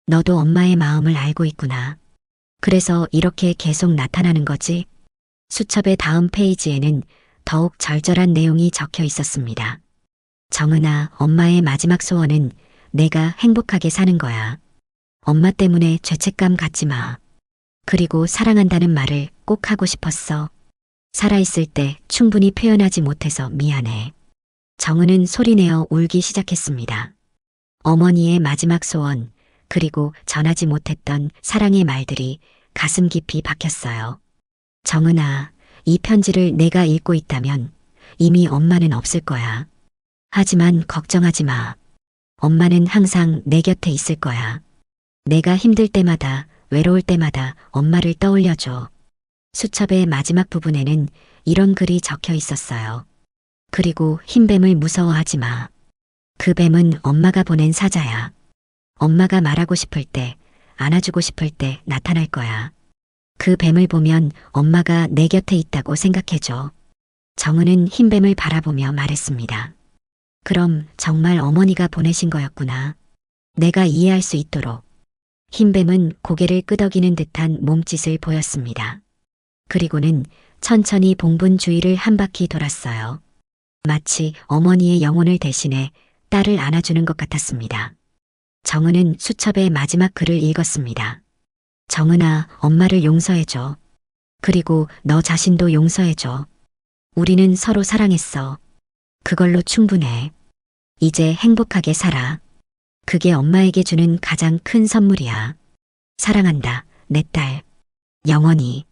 너도 엄마의 마음을 알고 있구나. 그래서 이렇게 계속 나타나는 거지? 수첩의 다음 페이지에는 더욱 절절한 내용이 적혀 있었습니다. 정은아, 엄마의 마지막 소원은 내가 행복하게 사는 거야. 엄마 때문에 죄책감 갖지 마. 그리고 사랑한다는 말을 꼭 하고 싶었어. 살아있을 때 충분히 표현하지 못해서 미안해. 정은은 소리내어 울기 시작했습니다. 어머니의 마지막 소원, 그리고 전하지 못했던 사랑의 말들이 가슴 깊이 박혔어요. 정은아, 이 편지를 내가 읽고 있다면 이미 엄마는 없을 거야. 하지만 걱정하지 마. 엄마는 항상 내 곁에 있을 거야. 내가 힘들 때마다, 외로울 때마다 엄마를 떠올려줘. 수첩의 마지막 부분에는 이런 글이 적혀 있었어요. 그리고 흰뱀을 무서워하지 마. 그 뱀은 엄마가 보낸 사자야. 엄마가 말하고 싶을 때, 안아주고 싶을 때 나타날 거야. 그 뱀을 보면 엄마가 내 곁에 있다고 생각해줘. 정은은 흰뱀을 바라보며 말했습니다. 그럼 정말 어머니가 보내신 거였구나. 내가 이해할 수 있도록. 흰뱀은 고개를 끄덕이는 듯한 몸짓을 보였습니다. 그리고는 천천히 봉분 주위를 한 바퀴 돌았어요. 마치 어머니의 영혼을 대신해 딸을 안아주는 것 같았습니다. 정은은 수첩의 마지막 글을 읽었습니다. 정은아, 엄마를 용서해줘. 그리고 너 자신도 용서해줘. 우리는 서로 사랑했어. 그걸로 충분해. 이제 행복하게 살아. 그게 엄마에게 주는 가장 큰 선물이야. 사랑한다, 내 딸. 영원히.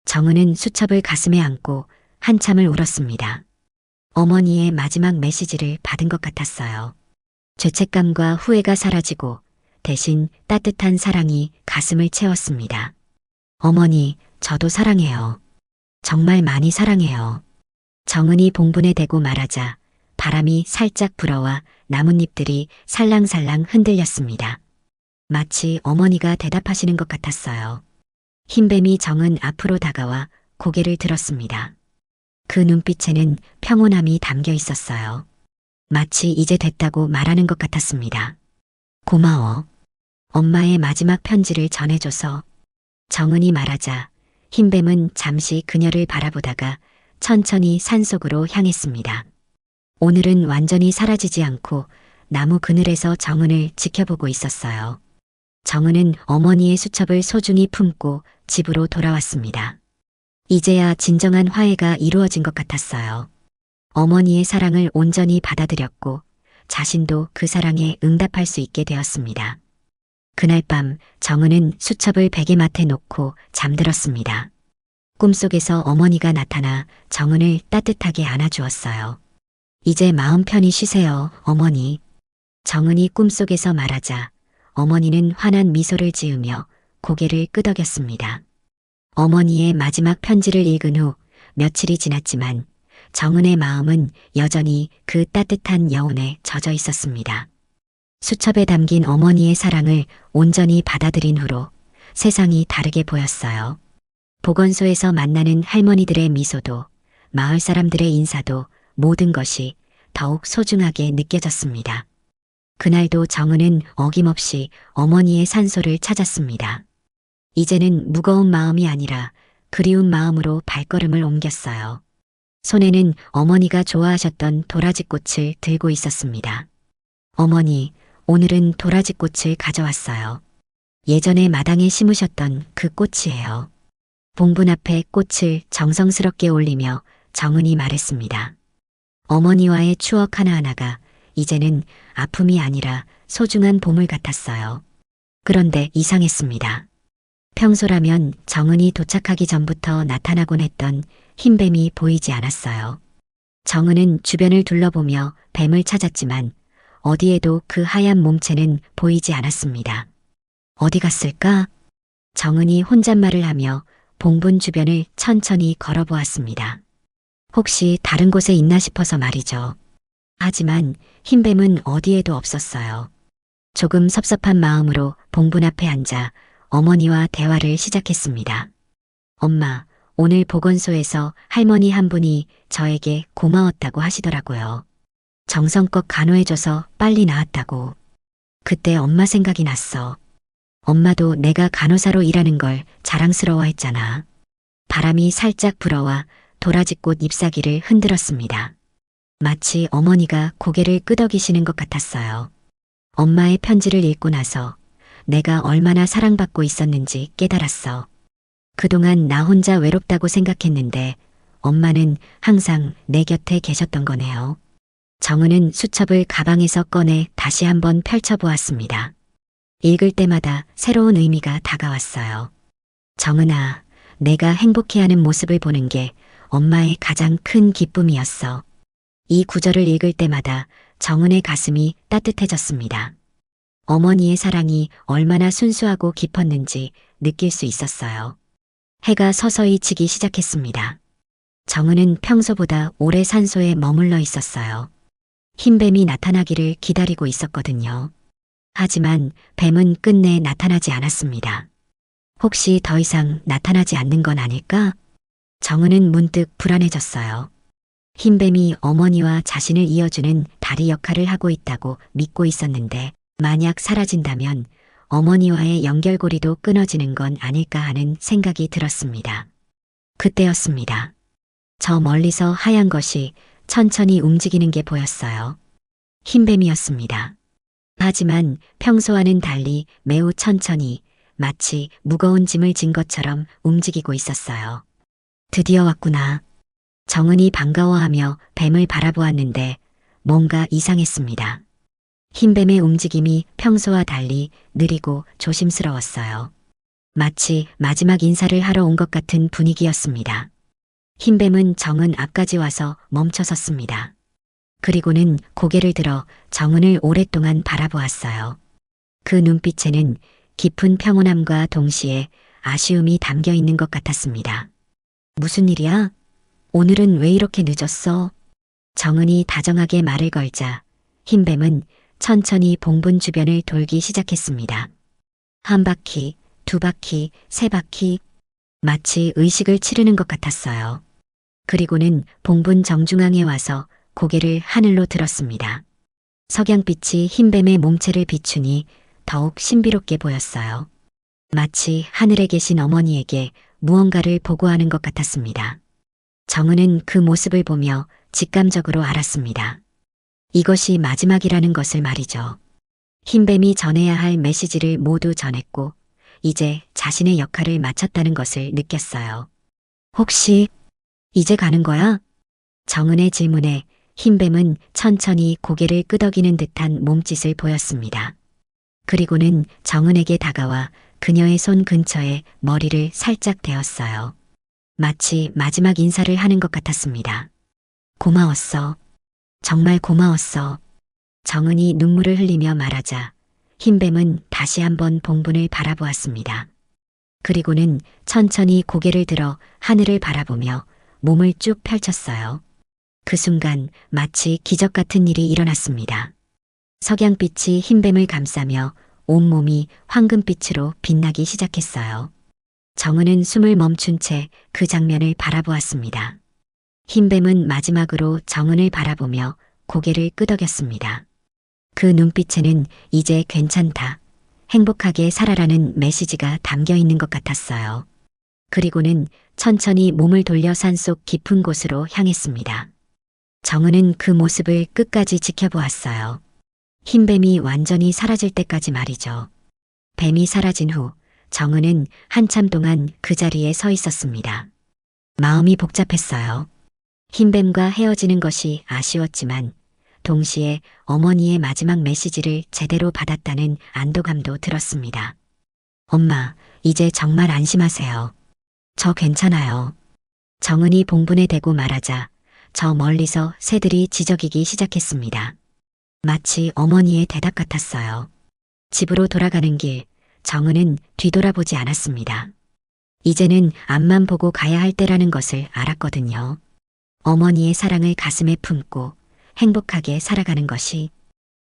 정은은 수첩을 가슴에 안고 한참을 울었습니다. 어머니의 마지막 메시지를 받은 것 같았어요. 죄책감과 후회가 사라지고 대신 따뜻한 사랑이 가슴을 채웠습니다. 어머니, 저도 사랑해요. 정말 많이 사랑해요. 정은이 봉분에 대고 말하자 바람이 살짝 불어와 나뭇잎들이 살랑살랑 흔들렸습니다. 마치 어머니가 대답하시는 것 같았어요. 흰뱀이 정은 앞으로 다가와 고개를 들었습니다. 그 눈빛에는 평온함이 담겨 있었어요. 마치 이제 됐다고 말하는 것 같았습니다. 고마워. 엄마의 마지막 편지를 전해줘서. 정은이 말하자 흰뱀은 잠시 그녀를 바라보다가 천천히 산속으로 향했습니다. 오늘은 완전히 사라지지 않고 나무 그늘에서 정은을 지켜보고 있었어요. 정은은 어머니의 수첩을 소중히 품고 집으로 돌아왔습니다. 이제야 진정한 화해가 이루어진 것 같았어요. 어머니의 사랑을 온전히 받아들였고 자신도 그 사랑에 응답할 수 있게 되었습니다. 그날 밤 정은은 수첩을 베개맡에 놓고 잠들었습니다. 꿈속에서 어머니가 나타나 정은을 따뜻하게 안아주었어요. 이제 마음 편히 쉬세요, 어머니. 정은이 꿈속에서 말하자 어머니는 환한 미소를 지으며 고개를 끄덕였습니다. 어머니의 마지막 편지를 읽은 후 며칠이 지났지만 정은의 마음은 여전히 그 따뜻한 여운에 젖어 있었습니다. 수첩에 담긴 어머니의 사랑을 온전히 받아들인 후로 세상이 다르게 보였어요. 보건소에서 만나는 할머니들의 미소도 마을 사람들의 인사도 모든 것이 더욱 소중하게 느껴졌습니다. 그날도 정은은 어김없이 어머니의 산소를 찾았습니다. 이제는 무거운 마음이 아니라 그리운 마음으로 발걸음을 옮겼어요. 손에는 어머니가 좋아하셨던 도라지꽃을 들고 있었습니다. 어머니, 오늘은 도라지꽃을 가져왔어요. 예전에 마당에 심으셨던 그 꽃이에요. 봉분 앞에 꽃을 정성스럽게 올리며 정은이 말했습니다. 어머니와의 추억 하나하나가 이제는 아픔이 아니라 소중한 보물 같았어요. 그런데 이상했습니다. 평소라면 정은이 도착하기 전부터 나타나곤 했던 흰뱀이 보이지 않았어요. 정은은 주변을 둘러보며 뱀을 찾았지만 어디에도 그 하얀 몸체는 보이지 않았습니다. 어디 갔을까? 정은이 혼잣말을 하며 봉분 주변을 천천히 걸어보았습니다. 혹시 다른 곳에 있나 싶어서 말이죠. 하지만 흰뱀은 어디에도 없었어요. 조금 섭섭한 마음으로 봉분 앞에 앉아 어머니와 대화를 시작했습니다. 엄마, 오늘 보건소에서 할머니 한 분이 저에게 고마웠다고 하시더라고요. 정성껏 간호해줘서 빨리 나았다고. 그때 엄마 생각이 났어. 엄마도 내가 간호사로 일하는 걸 자랑스러워했잖아. 바람이 살짝 불어와 도라지꽃 잎사귀를 흔들었습니다. 마치 어머니가 고개를 끄덕이시는 것 같았어요. 엄마의 편지를 읽고 나서 내가 얼마나 사랑받고 있었는지 깨달았어. 그동안 나 혼자 외롭다고 생각했는데 엄마는 항상 내 곁에 계셨던 거네요. 정은은 수첩을 가방에서 꺼내 다시 한번 펼쳐보았습니다. 읽을 때마다 새로운 의미가 다가왔어요. 정은아, 내가 행복해하는 모습을 보는 게 엄마의 가장 큰 기쁨이었어. 이 구절을 읽을 때마다 정은의 가슴이 따뜻해졌습니다. 어머니의 사랑이 얼마나 순수하고 깊었는지 느낄 수 있었어요. 해가 서서히 지기 시작했습니다. 정은은 평소보다 오래 산소에 머물러 있었어요. 흰뱀이 나타나기를 기다리고 있었거든요. 하지만 뱀은 끝내 나타나지 않았습니다. 혹시 더 이상 나타나지 않는 건 아닐까? 정은은 문득 불안해졌어요. 흰뱀이 어머니와 자신을 이어주는 다리 역할을 하고 있다고 믿고 있었는데 만약 사라진다면 어머니와의 연결고리도 끊어지는 건 아닐까 하는 생각이 들었습니다. 그때였습니다. 저 멀리서 하얀 것이 천천히 움직이는 게 보였어요. 흰뱀이었습니다. 하지만 평소와는 달리 매우 천천히 마치 무거운 짐을 진 것처럼 움직이고 있었어요. 드디어 왔구나. 정은이 반가워하며 뱀을 바라보았는데 뭔가 이상했습니다. 흰뱀의 움직임이 평소와 달리 느리고 조심스러웠어요. 마치 마지막 인사를 하러 온 것 같은 분위기였습니다. 흰뱀은 정은 앞까지 와서 멈춰섰습니다. 그리고는 고개를 들어 정은을 오랫동안 바라보았어요. 그 눈빛에는 깊은 평온함과 동시에 아쉬움이 담겨 있는 것 같았습니다. 무슨 일이야? 오늘은 왜 이렇게 늦었어? 정은이 다정하게 말을 걸자 흰뱀은 천천히 봉분 주변을 돌기 시작했습니다. 한 바퀴, 두 바퀴, 세 바퀴, 마치 의식을 치르는 것 같았어요. 그리고는 봉분 정중앙에 와서 고개를 하늘로 들었습니다. 석양빛이 흰뱀의 몸체를 비추니 더욱 신비롭게 보였어요. 마치 하늘에 계신 어머니에게 무언가를 보고하는 것 같았습니다. 정은은 그 모습을 보며 직감적으로 알았습니다. 이것이 마지막이라는 것을 말이죠. 흰뱀이 전해야 할 메시지를 모두 전했고 이제 자신의 역할을 마쳤다는 것을 느꼈어요. 혹시 이제 가는 거야? 정은의 질문에 흰뱀은 천천히 고개를 끄덕이는 듯한 몸짓을 보였습니다. 그리고는 정은에게 다가와 그녀의 손 근처에 머리를 살짝 대었어요. 마치 마지막 인사를 하는 것 같았습니다. 고마웠어. 정말 고마웠어. 정은이 눈물을 흘리며 말하자 흰뱀은 다시 한번 봉분을 바라보았습니다. 그리고는 천천히 고개를 들어 하늘을 바라보며 몸을 쭉 펼쳤어요. 그 순간 마치 기적 같은 일이 일어났습니다. 석양빛이 흰뱀을 감싸며 온몸이 황금빛으로 빛나기 시작했어요. 정은은 숨을 멈춘 채 그 장면을 바라보았습니다. 흰뱀은 마지막으로 정은을 바라보며 고개를 끄덕였습니다. 그 눈빛에는 이제 괜찮다, 행복하게 살아라는 메시지가 담겨 있는 것 같았어요. 그리고는 천천히 몸을 돌려 산속 깊은 곳으로 향했습니다. 정은은 그 모습을 끝까지 지켜보았어요. 흰뱀이 완전히 사라질 때까지 말이죠. 뱀이 사라진 후 정은은 한참 동안 그 자리에 서 있었습니다. 마음이 복잡했어요. 흰뱀과 헤어지는 것이 아쉬웠지만 동시에 어머니의 마지막 메시지를 제대로 받았다는 안도감도 들었습니다. 엄마, 이제 정말 안심하세요. 저 괜찮아요. 정은이 봉분에 대고 말하자 저 멀리서 새들이 지저귀기 시작했습니다. 마치 어머니의 대답 같았어요. 집으로 돌아가는 길, 정은은 뒤돌아보지 않았습니다. 이제는 앞만 보고 가야 할 때라는 것을 알았거든요. 어머니의 사랑을 가슴에 품고 행복하게 살아가는 것이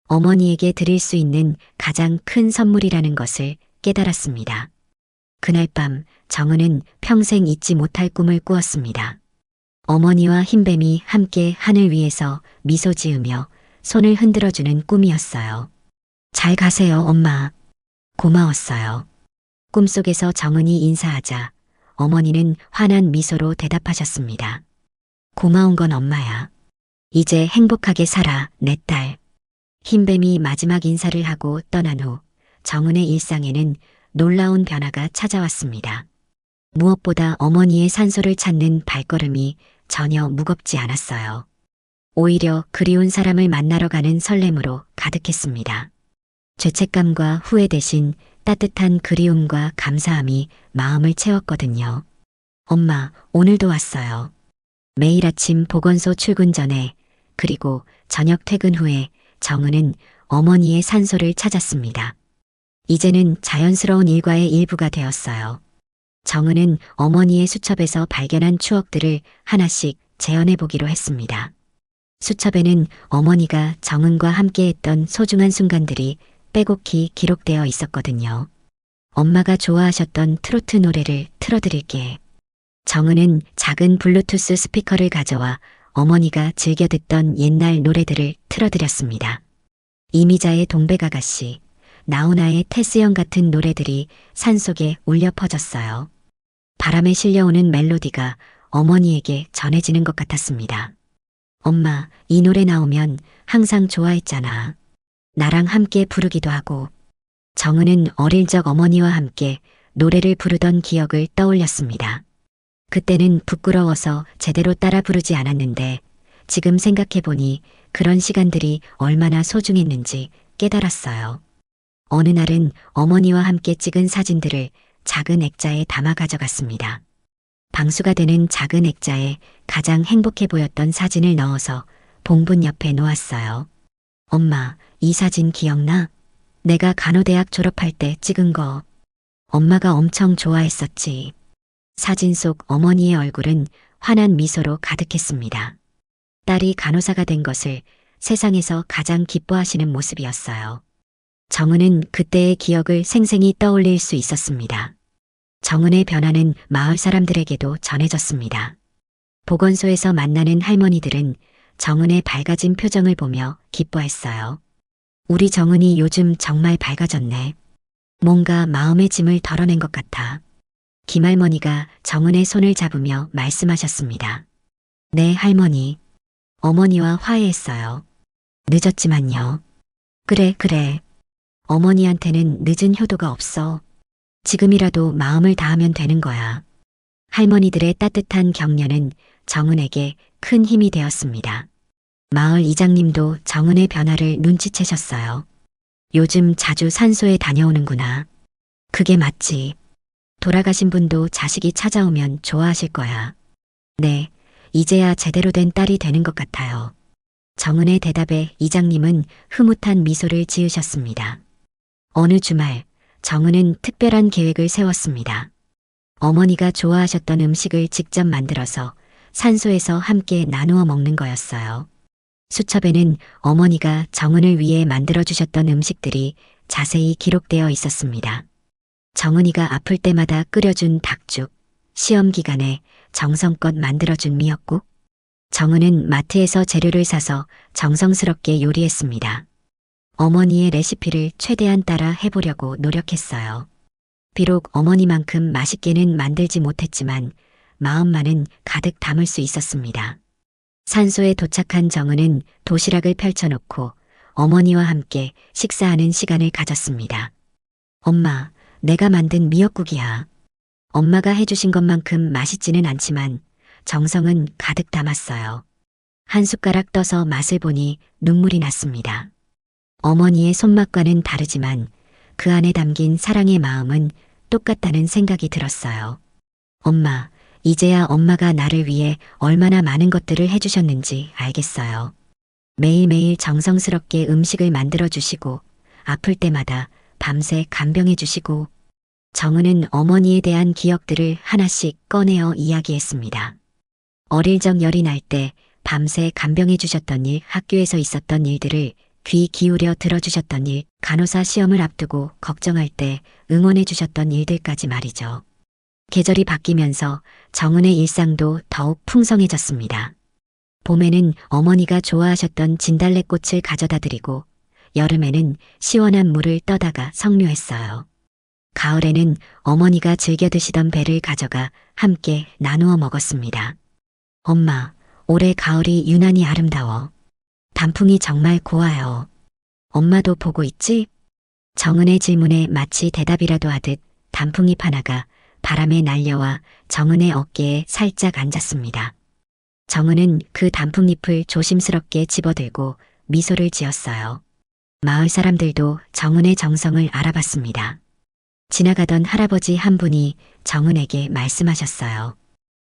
어머니에게 드릴 수 있는 가장 큰 선물이라는 것을 깨달았습니다. 그날 밤 정은은 평생 잊지 못할 꿈을 꾸었습니다. 어머니와 흰뱀이 함께 하늘 위에서 미소 지으며 손을 흔들어주는 꿈이었어요. 잘 가세요, 엄마. 고마웠어요. 꿈속에서 정은이 인사하자 어머니는 환한 미소로 대답하셨습니다. 고마운 건 엄마야. 이제 행복하게 살아, 내 딸. 흰뱀이 마지막 인사를 하고 떠난 후 정은의 일상에는 놀라운 변화가 찾아왔습니다. 무엇보다 어머니의 산소를 찾는 발걸음이 전혀 무겁지 않았어요. 오히려 그리운 사람을 만나러 가는 설렘으로 가득했습니다. 죄책감과 후회 대신 따뜻한 그리움과 감사함이 마음을 채웠거든요. 엄마, 오늘도 왔어요. 매일 아침 보건소 출근 전에, 그리고 저녁 퇴근 후에 정은은 어머니의 산소를 찾았습니다. 이제는 자연스러운 일과의 일부가 되었어요. 정은은 어머니의 수첩에서 발견한 추억들을 하나씩 재현해 보기로 했습니다. 수첩에는 어머니가 정은과 함께했던 소중한 순간들이 빼곡히 기록되어 있었거든요. 엄마가 좋아하셨던 트로트 노래를 틀어드릴게. 정은은 작은 블루투스 스피커를 가져와 어머니가 즐겨 듣던 옛날 노래들을 틀어드렸습니다. 이미자의 동백아가씨, 나훈아의 테스형 같은 노래들이 산속에 울려 퍼졌어요. 바람에 실려오는 멜로디가 어머니에게 전해지는 것 같았습니다. 엄마, 이 노래 나오면 항상 좋아했잖아. 나랑 함께 부르기도 하고. 정은은 어릴 적 어머니와 함께 노래를 부르던 기억을 떠올렸습니다. 그때는 부끄러워서 제대로 따라 부르지 않았는데 지금 생각해보니 그런 시간들이 얼마나 소중했는지 깨달았어요. 어느 날은 어머니와 함께 찍은 사진들을 작은 액자에 담아 가져갔습니다. 방수가 되는 작은 액자에 가장 행복해 보였던 사진을 넣어서 봉분 옆에 놓았어요. 엄마, 이 사진 기억나? 내가 간호대학 졸업할 때 찍은 거. 엄마가 엄청 좋아했었지. 사진 속 어머니의 얼굴은 환한 미소로 가득했습니다. 딸이 간호사가 된 것을 세상에서 가장 기뻐하시는 모습이었어요. 정은은 그때의 기억을 생생히 떠올릴 수 있었습니다. 정은의 변화는 마을 사람들에게도 전해졌습니다. 보건소에서 만나는 할머니들은 정은의 밝아진 표정을 보며 기뻐했어요. 우리 정은이 요즘 정말 밝아졌네. 뭔가 마음의 짐을 덜어낸 것 같아. 김할머니가 정은의 손을 잡으며 말씀하셨습니다. 네, 할머니. 어머니와 화해했어요. 늦었지만요. 그래. 어머니한테는 늦은 효도가 없어. 지금이라도 마음을 다하면 되는 거야. 할머니들의 따뜻한 격려는 정은에게 큰 힘이 되었습니다. 마을 이장님도 정은의 변화를 눈치채셨어요. 요즘 자주 산소에 다녀오는구나. 그게 맞지. 돌아가신 분도 자식이 찾아오면 좋아하실 거야. 네, 이제야 제대로 된 딸이 되는 것 같아요. 정은의 대답에 이장님은 흐뭇한 미소를 지으셨습니다. 어느 주말, 정은은 특별한 계획을 세웠습니다. 어머니가 좋아하셨던 음식을 직접 만들어서 산소에서 함께 나누어 먹는 거였어요. 수첩에는 어머니가 정은을 위해 만들어주셨던 음식들이 자세히 기록되어 있었습니다. 정은이가 아플 때마다 끓여준 닭죽, 시험 기간에 정성껏 만들어준 미역국. 정은은 마트에서 재료를 사서 정성스럽게 요리했습니다. 어머니의 레시피를 최대한 따라 해보려고 노력했어요. 비록 어머니만큼 맛있게는 만들지 못했지만 마음만은 가득 담을 수 있었습니다. 산소에 도착한 정은은 도시락을 펼쳐놓고 어머니와 함께 식사하는 시간을 가졌습니다. 엄마, 내가 만든 미역국이야. 엄마가 해주신 것만큼 맛있지는 않지만 정성은 가득 담았어요. 한 숟가락 떠서 맛을 보니 눈물이 났습니다. 어머니의 손맛과는 다르지만 그 안에 담긴 사랑의 마음은 똑같다는 생각이 들었어요. 엄마, 이제야 엄마가 나를 위해 얼마나 많은 것들을 해주셨는지 알겠어요. 매일매일 정성스럽게 음식을 만들어주시고 아플 때마다 밤새 간병해주시고. 정은은 어머니에 대한 기억들을 하나씩 꺼내어 이야기했습니다. 어릴 적 열이 날 때 밤새 간병해주셨던 일, 학교에서 있었던 일들을 귀 기울여 들어주셨던 일, 간호사 시험을 앞두고 걱정할 때 응원해주셨던 일들까지 말이죠. 계절이 바뀌면서 정은의 일상도 더욱 풍성해졌습니다. 봄에는 어머니가 좋아하셨던 진달래꽃을 가져다 드리고 여름에는 시원한 물을 떠다가 석류했어요. 가을에는 어머니가 즐겨 드시던 배를 가져가 함께 나누어 먹었습니다. 엄마, 올해 가을이 유난히 아름다워. 단풍이 정말 고와요. 엄마도 보고 있지? 정은의 질문에 마치 대답이라도 하듯 단풍잎 하나가 바람에 날려와 정은의 어깨에 살짝 앉았습니다. 정은은 그 단풍잎을 조심스럽게 집어들고 미소를 지었어요. 마을 사람들도 정은의 정성을 알아봤습니다. 지나가던 할아버지 한 분이 정은에게 말씀하셨어요.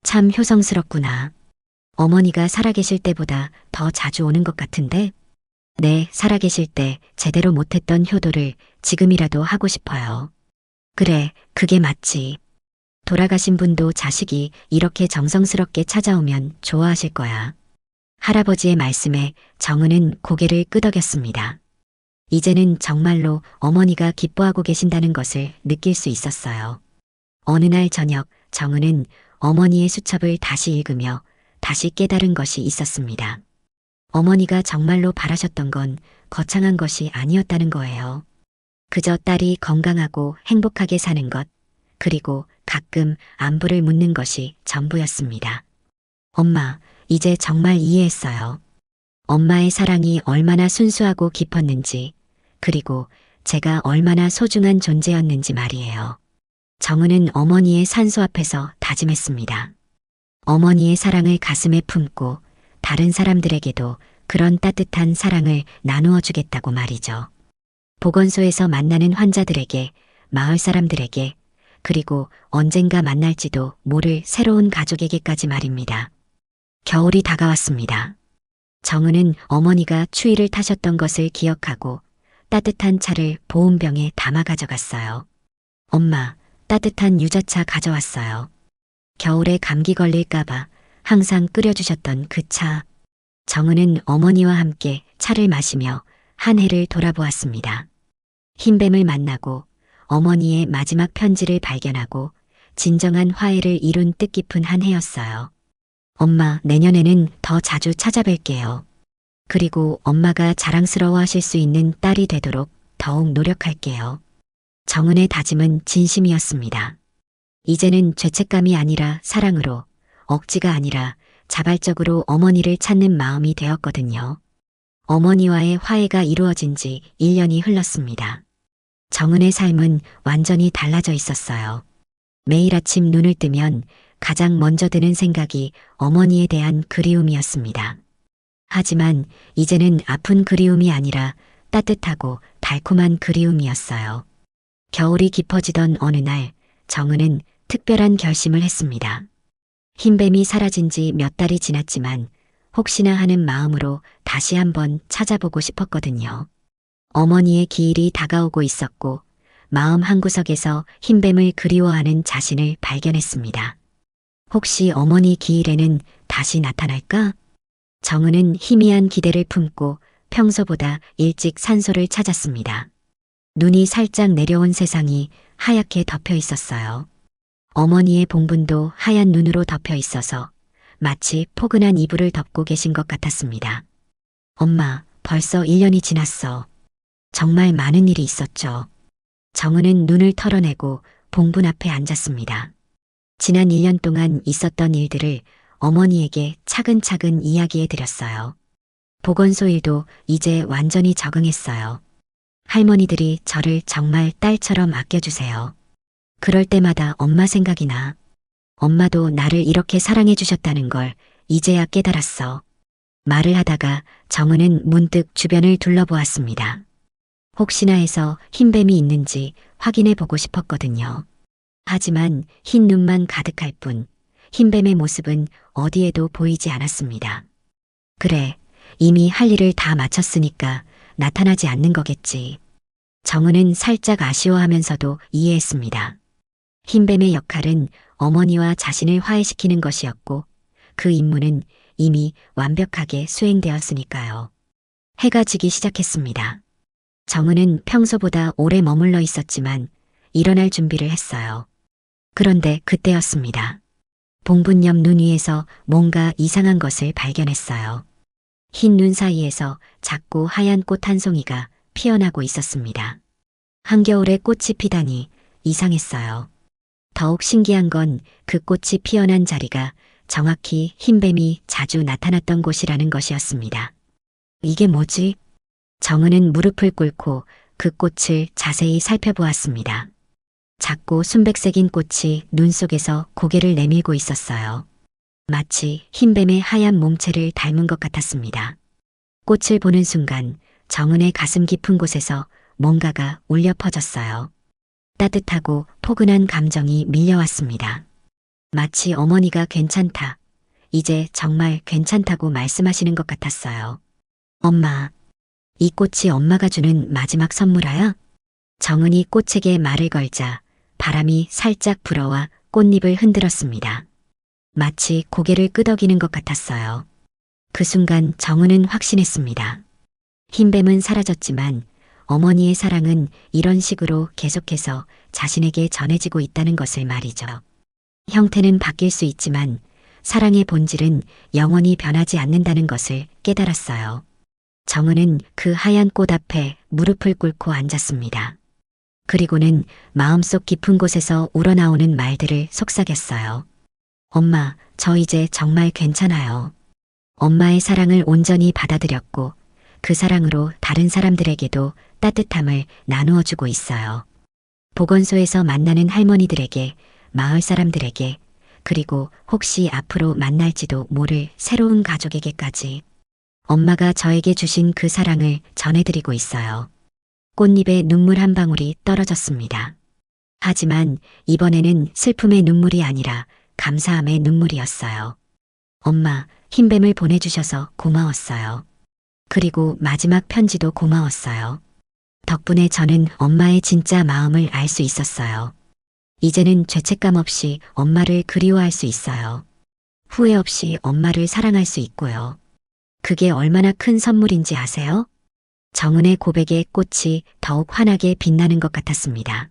참 효성스럽구나. 어머니가 살아계실 때보다 더 자주 오는 것 같은데? 네, 살아계실 때 제대로 못했던 효도를 지금이라도 하고 싶어요. 그래, 그게 맞지. 돌아가신 분도 자식이 이렇게 정성스럽게 찾아오면 좋아하실 거야. 할아버지의 말씀에 정은은 고개를 끄덕였습니다. 이제는 정말로 어머니가 기뻐하고 계신다는 것을 느낄 수 있었어요. 어느 날 저녁 정은은 어머니의 수첩을 다시 읽으며 다시 깨달은 것이 있었습니다. 어머니가 정말로 바라셨던 건 거창한 것이 아니었다는 거예요. 그저 딸이 건강하고 행복하게 사는 것, 그리고 가끔 안부를 묻는 것이 전부였습니다. 엄마, 이제 정말 이해했어요. 엄마의 사랑이 얼마나 순수하고 깊었는지, 그리고 제가 얼마나 소중한 존재였는지 말이에요. 정은은 어머니의 산소 앞에서 다짐했습니다. 어머니의 사랑을 가슴에 품고 다른 사람들에게도 그런 따뜻한 사랑을 나누어 주겠다고 말이죠. 보건소에서 만나는 환자들에게, 마을 사람들에게, 그리고 언젠가 만날지도 모를 새로운 가족에게까지 말입니다. 겨울이 다가왔습니다. 정은은 어머니가 추위를 타셨던 것을 기억하고 따뜻한 차를 보온병에 담아 가져갔어요. 엄마, 따뜻한 유자차 가져왔어요. 겨울에 감기 걸릴까봐 항상 끓여주셨던 그 차. 정은은 어머니와 함께 차를 마시며 한 해를 돌아보았습니다. 흰뱀을 만나고 어머니의 마지막 편지를 발견하고 진정한 화해를 이룬 뜻깊은 한 해였어요. 엄마, 내년에는 더 자주 찾아뵐게요. 그리고 엄마가 자랑스러워 하실 수 있는 딸이 되도록 더욱 노력할게요. 정은의 다짐은 진심이었습니다. 이제는 죄책감이 아니라 사랑으로, 억지가 아니라 자발적으로 어머니를 찾는 마음이 되었거든요. 어머니와의 화해가 이루어진 지 1년이 흘렀습니다. 정은의 삶은 완전히 달라져 있었어요. 매일 아침 눈을 뜨면 가장 먼저 드는 생각이 어머니에 대한 그리움이었습니다. 하지만 이제는 아픈 그리움이 아니라 따뜻하고 달콤한 그리움이었어요. 겨울이 깊어지던 어느 날 정은은 특별한 결심을 했습니다. 흰뱀이 사라진 지 몇 달이 지났지만 혹시나 하는 마음으로 다시 한번 찾아보고 싶었거든요. 어머니의 기일이 다가오고 있었고 마음 한구석에서 흰뱀을 그리워하는 자신을 발견했습니다. 혹시 어머니 기일에는 다시 나타날까? 정은은 희미한 기대를 품고 평소보다 일찍 산소를 찾았습니다. 눈이 살짝 내려온 세상이 하얗게 덮여 있었어요. 어머니의 봉분도 하얀 눈으로 덮여 있어서 마치 포근한 이불을 덮고 계신 것 같았습니다. 엄마, 벌써 1년이 지났어. 정말 많은 일이 있었죠. 정은은 눈을 털어내고 봉분 앞에 앉았습니다. 지난 1년 동안 있었던 일들을 어머니에게 차근차근 이야기해 드렸어요. 보건소 일도 이제 완전히 적응했어요. 할머니들이 저를 정말 딸처럼 아껴주세요. 그럴 때마다 엄마 생각이 나. 엄마도 나를 이렇게 사랑해 주셨다는 걸 이제야 깨달았어. 말을 하다가 정은은 문득 주변을 둘러보았습니다. 혹시나 해서 흰뱀이 있는지 확인해 보고 싶었거든요. 하지만 흰 눈만 가득할 뿐 흰뱀의 모습은 어디에도 보이지 않았습니다. 그래, 이미 할 일을 다 마쳤으니까 나타나지 않는 거겠지. 정은은 살짝 아쉬워하면서도 이해했습니다. 흰뱀의 역할은 어머니와 자신을 화해시키는 것이었고 그 임무는 이미 완벽하게 수행되었으니까요. 해가 지기 시작했습니다. 정은은 평소보다 오래 머물러 있었지만 일어날 준비를 했어요. 그런데 그때였습니다. 봉분 옆 눈 위에서 뭔가 이상한 것을 발견했어요. 흰 눈 사이에서 작고 하얀 꽃 한 송이가 피어나고 있었습니다. 한겨울에 꽃이 피다니 이상했어요. 더욱 신기한 건 그 꽃이 피어난 자리가 정확히 흰뱀이 자주 나타났던 곳이라는 것이었습니다. 이게 뭐지? 정은은 무릎을 꿇고 그 꽃을 자세히 살펴보았습니다. 작고 순백색인 꽃이 눈 속에서 고개를 내밀고 있었어요. 마치 흰뱀의 하얀 몸체를 닮은 것 같았습니다. 꽃을 보는 순간 정은의 가슴 깊은 곳에서 뭔가가 울려 퍼졌어요. 따뜻하고 포근한 감정이 밀려왔습니다. 마치 어머니가 괜찮다. 이제 정말 괜찮다고 말씀하시는 것 같았어요. 엄마, 이 꽃이 엄마가 주는 마지막 선물이야? 정은이 꽃에게 말을 걸자 바람이 살짝 불어와 꽃잎을 흔들었습니다. 마치 고개를 끄덕이는 것 같았어요. 그 순간 정은은 확신했습니다. 흰뱀은 사라졌지만 어머니의 사랑은 이런 식으로 계속해서 자신에게 전해지고 있다는 것을 말이죠. 형태는 바뀔 수 있지만 사랑의 본질은 영원히 변하지 않는다는 것을 깨달았어요. 정은은 그 하얀 꽃 앞에 무릎을 꿇고 앉았습니다. 그리고는 마음속 깊은 곳에서 우러나오는 말들을 속삭였어요. 엄마, 저 이제 정말 괜찮아요. 엄마의 사랑을 온전히 받아들였고 그 사랑으로 다른 사람들에게도 따뜻함을 나누어 주고 있어요. 보건소에서 만나는 할머니들에게, 마을 사람들에게, 그리고 혹시 앞으로 만날지도 모를 새로운 가족에게까지 엄마가 저에게 주신 그 사랑을 전해드리고 있어요. 꽃잎에 눈물 한 방울이 떨어졌습니다. 하지만 이번에는 슬픔의 눈물이 아니라 감사함의 눈물이었어요. 엄마, 흰뱀을 보내주셔서 고마웠어요. 그리고 마지막 편지도 고마웠어요. 덕분에 저는 엄마의 진짜 마음을 알 수 있었어요. 이제는 죄책감 없이 엄마를 그리워할 수 있어요. 후회 없이 엄마를 사랑할 수 있고요. 그게 얼마나 큰 선물인지 아세요? 정은의 고백에 꽃이 더욱 환하게 빛나는 것 같았습니다.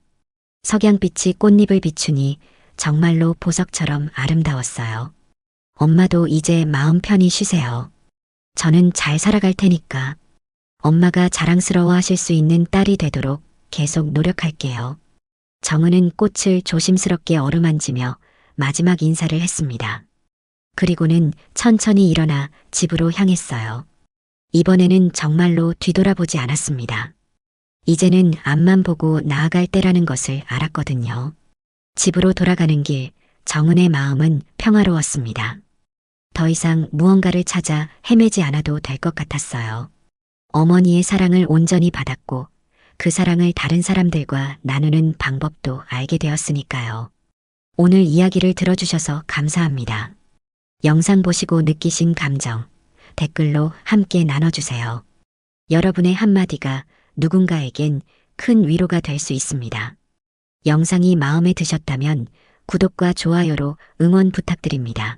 석양빛이 꽃잎을 비추니 정말로 보석처럼 아름다웠어요. 엄마도 이제 마음 편히 쉬세요. 저는 잘 살아갈 테니까 엄마가 자랑스러워 하실 수 있는 딸이 되도록 계속 노력할게요. 정은은 꽃을 조심스럽게 어루만지며 마지막 인사를 했습니다. 그리고는 천천히 일어나 집으로 향했어요. 이번에는 정말로 뒤돌아보지 않았습니다. 이제는 앞만 보고 나아갈 때라는 것을 알았거든요. 집으로 돌아가는 길, 정은의 마음은 평화로웠습니다. 더 이상 무언가를 찾아 헤매지 않아도 될 것 같았어요. 어머니의 사랑을 온전히 받았고 그 사랑을 다른 사람들과 나누는 방법도 알게 되었으니까요. 오늘 이야기를 들어주셔서 감사합니다. 영상 보시고 느끼신 감정, 댓글로 함께 나눠주세요. 여러분의 한마디가 누군가에겐 큰 위로가 될 수 있습니다. 영상이 마음에 드셨다면 구독과 좋아요로 응원 부탁드립니다.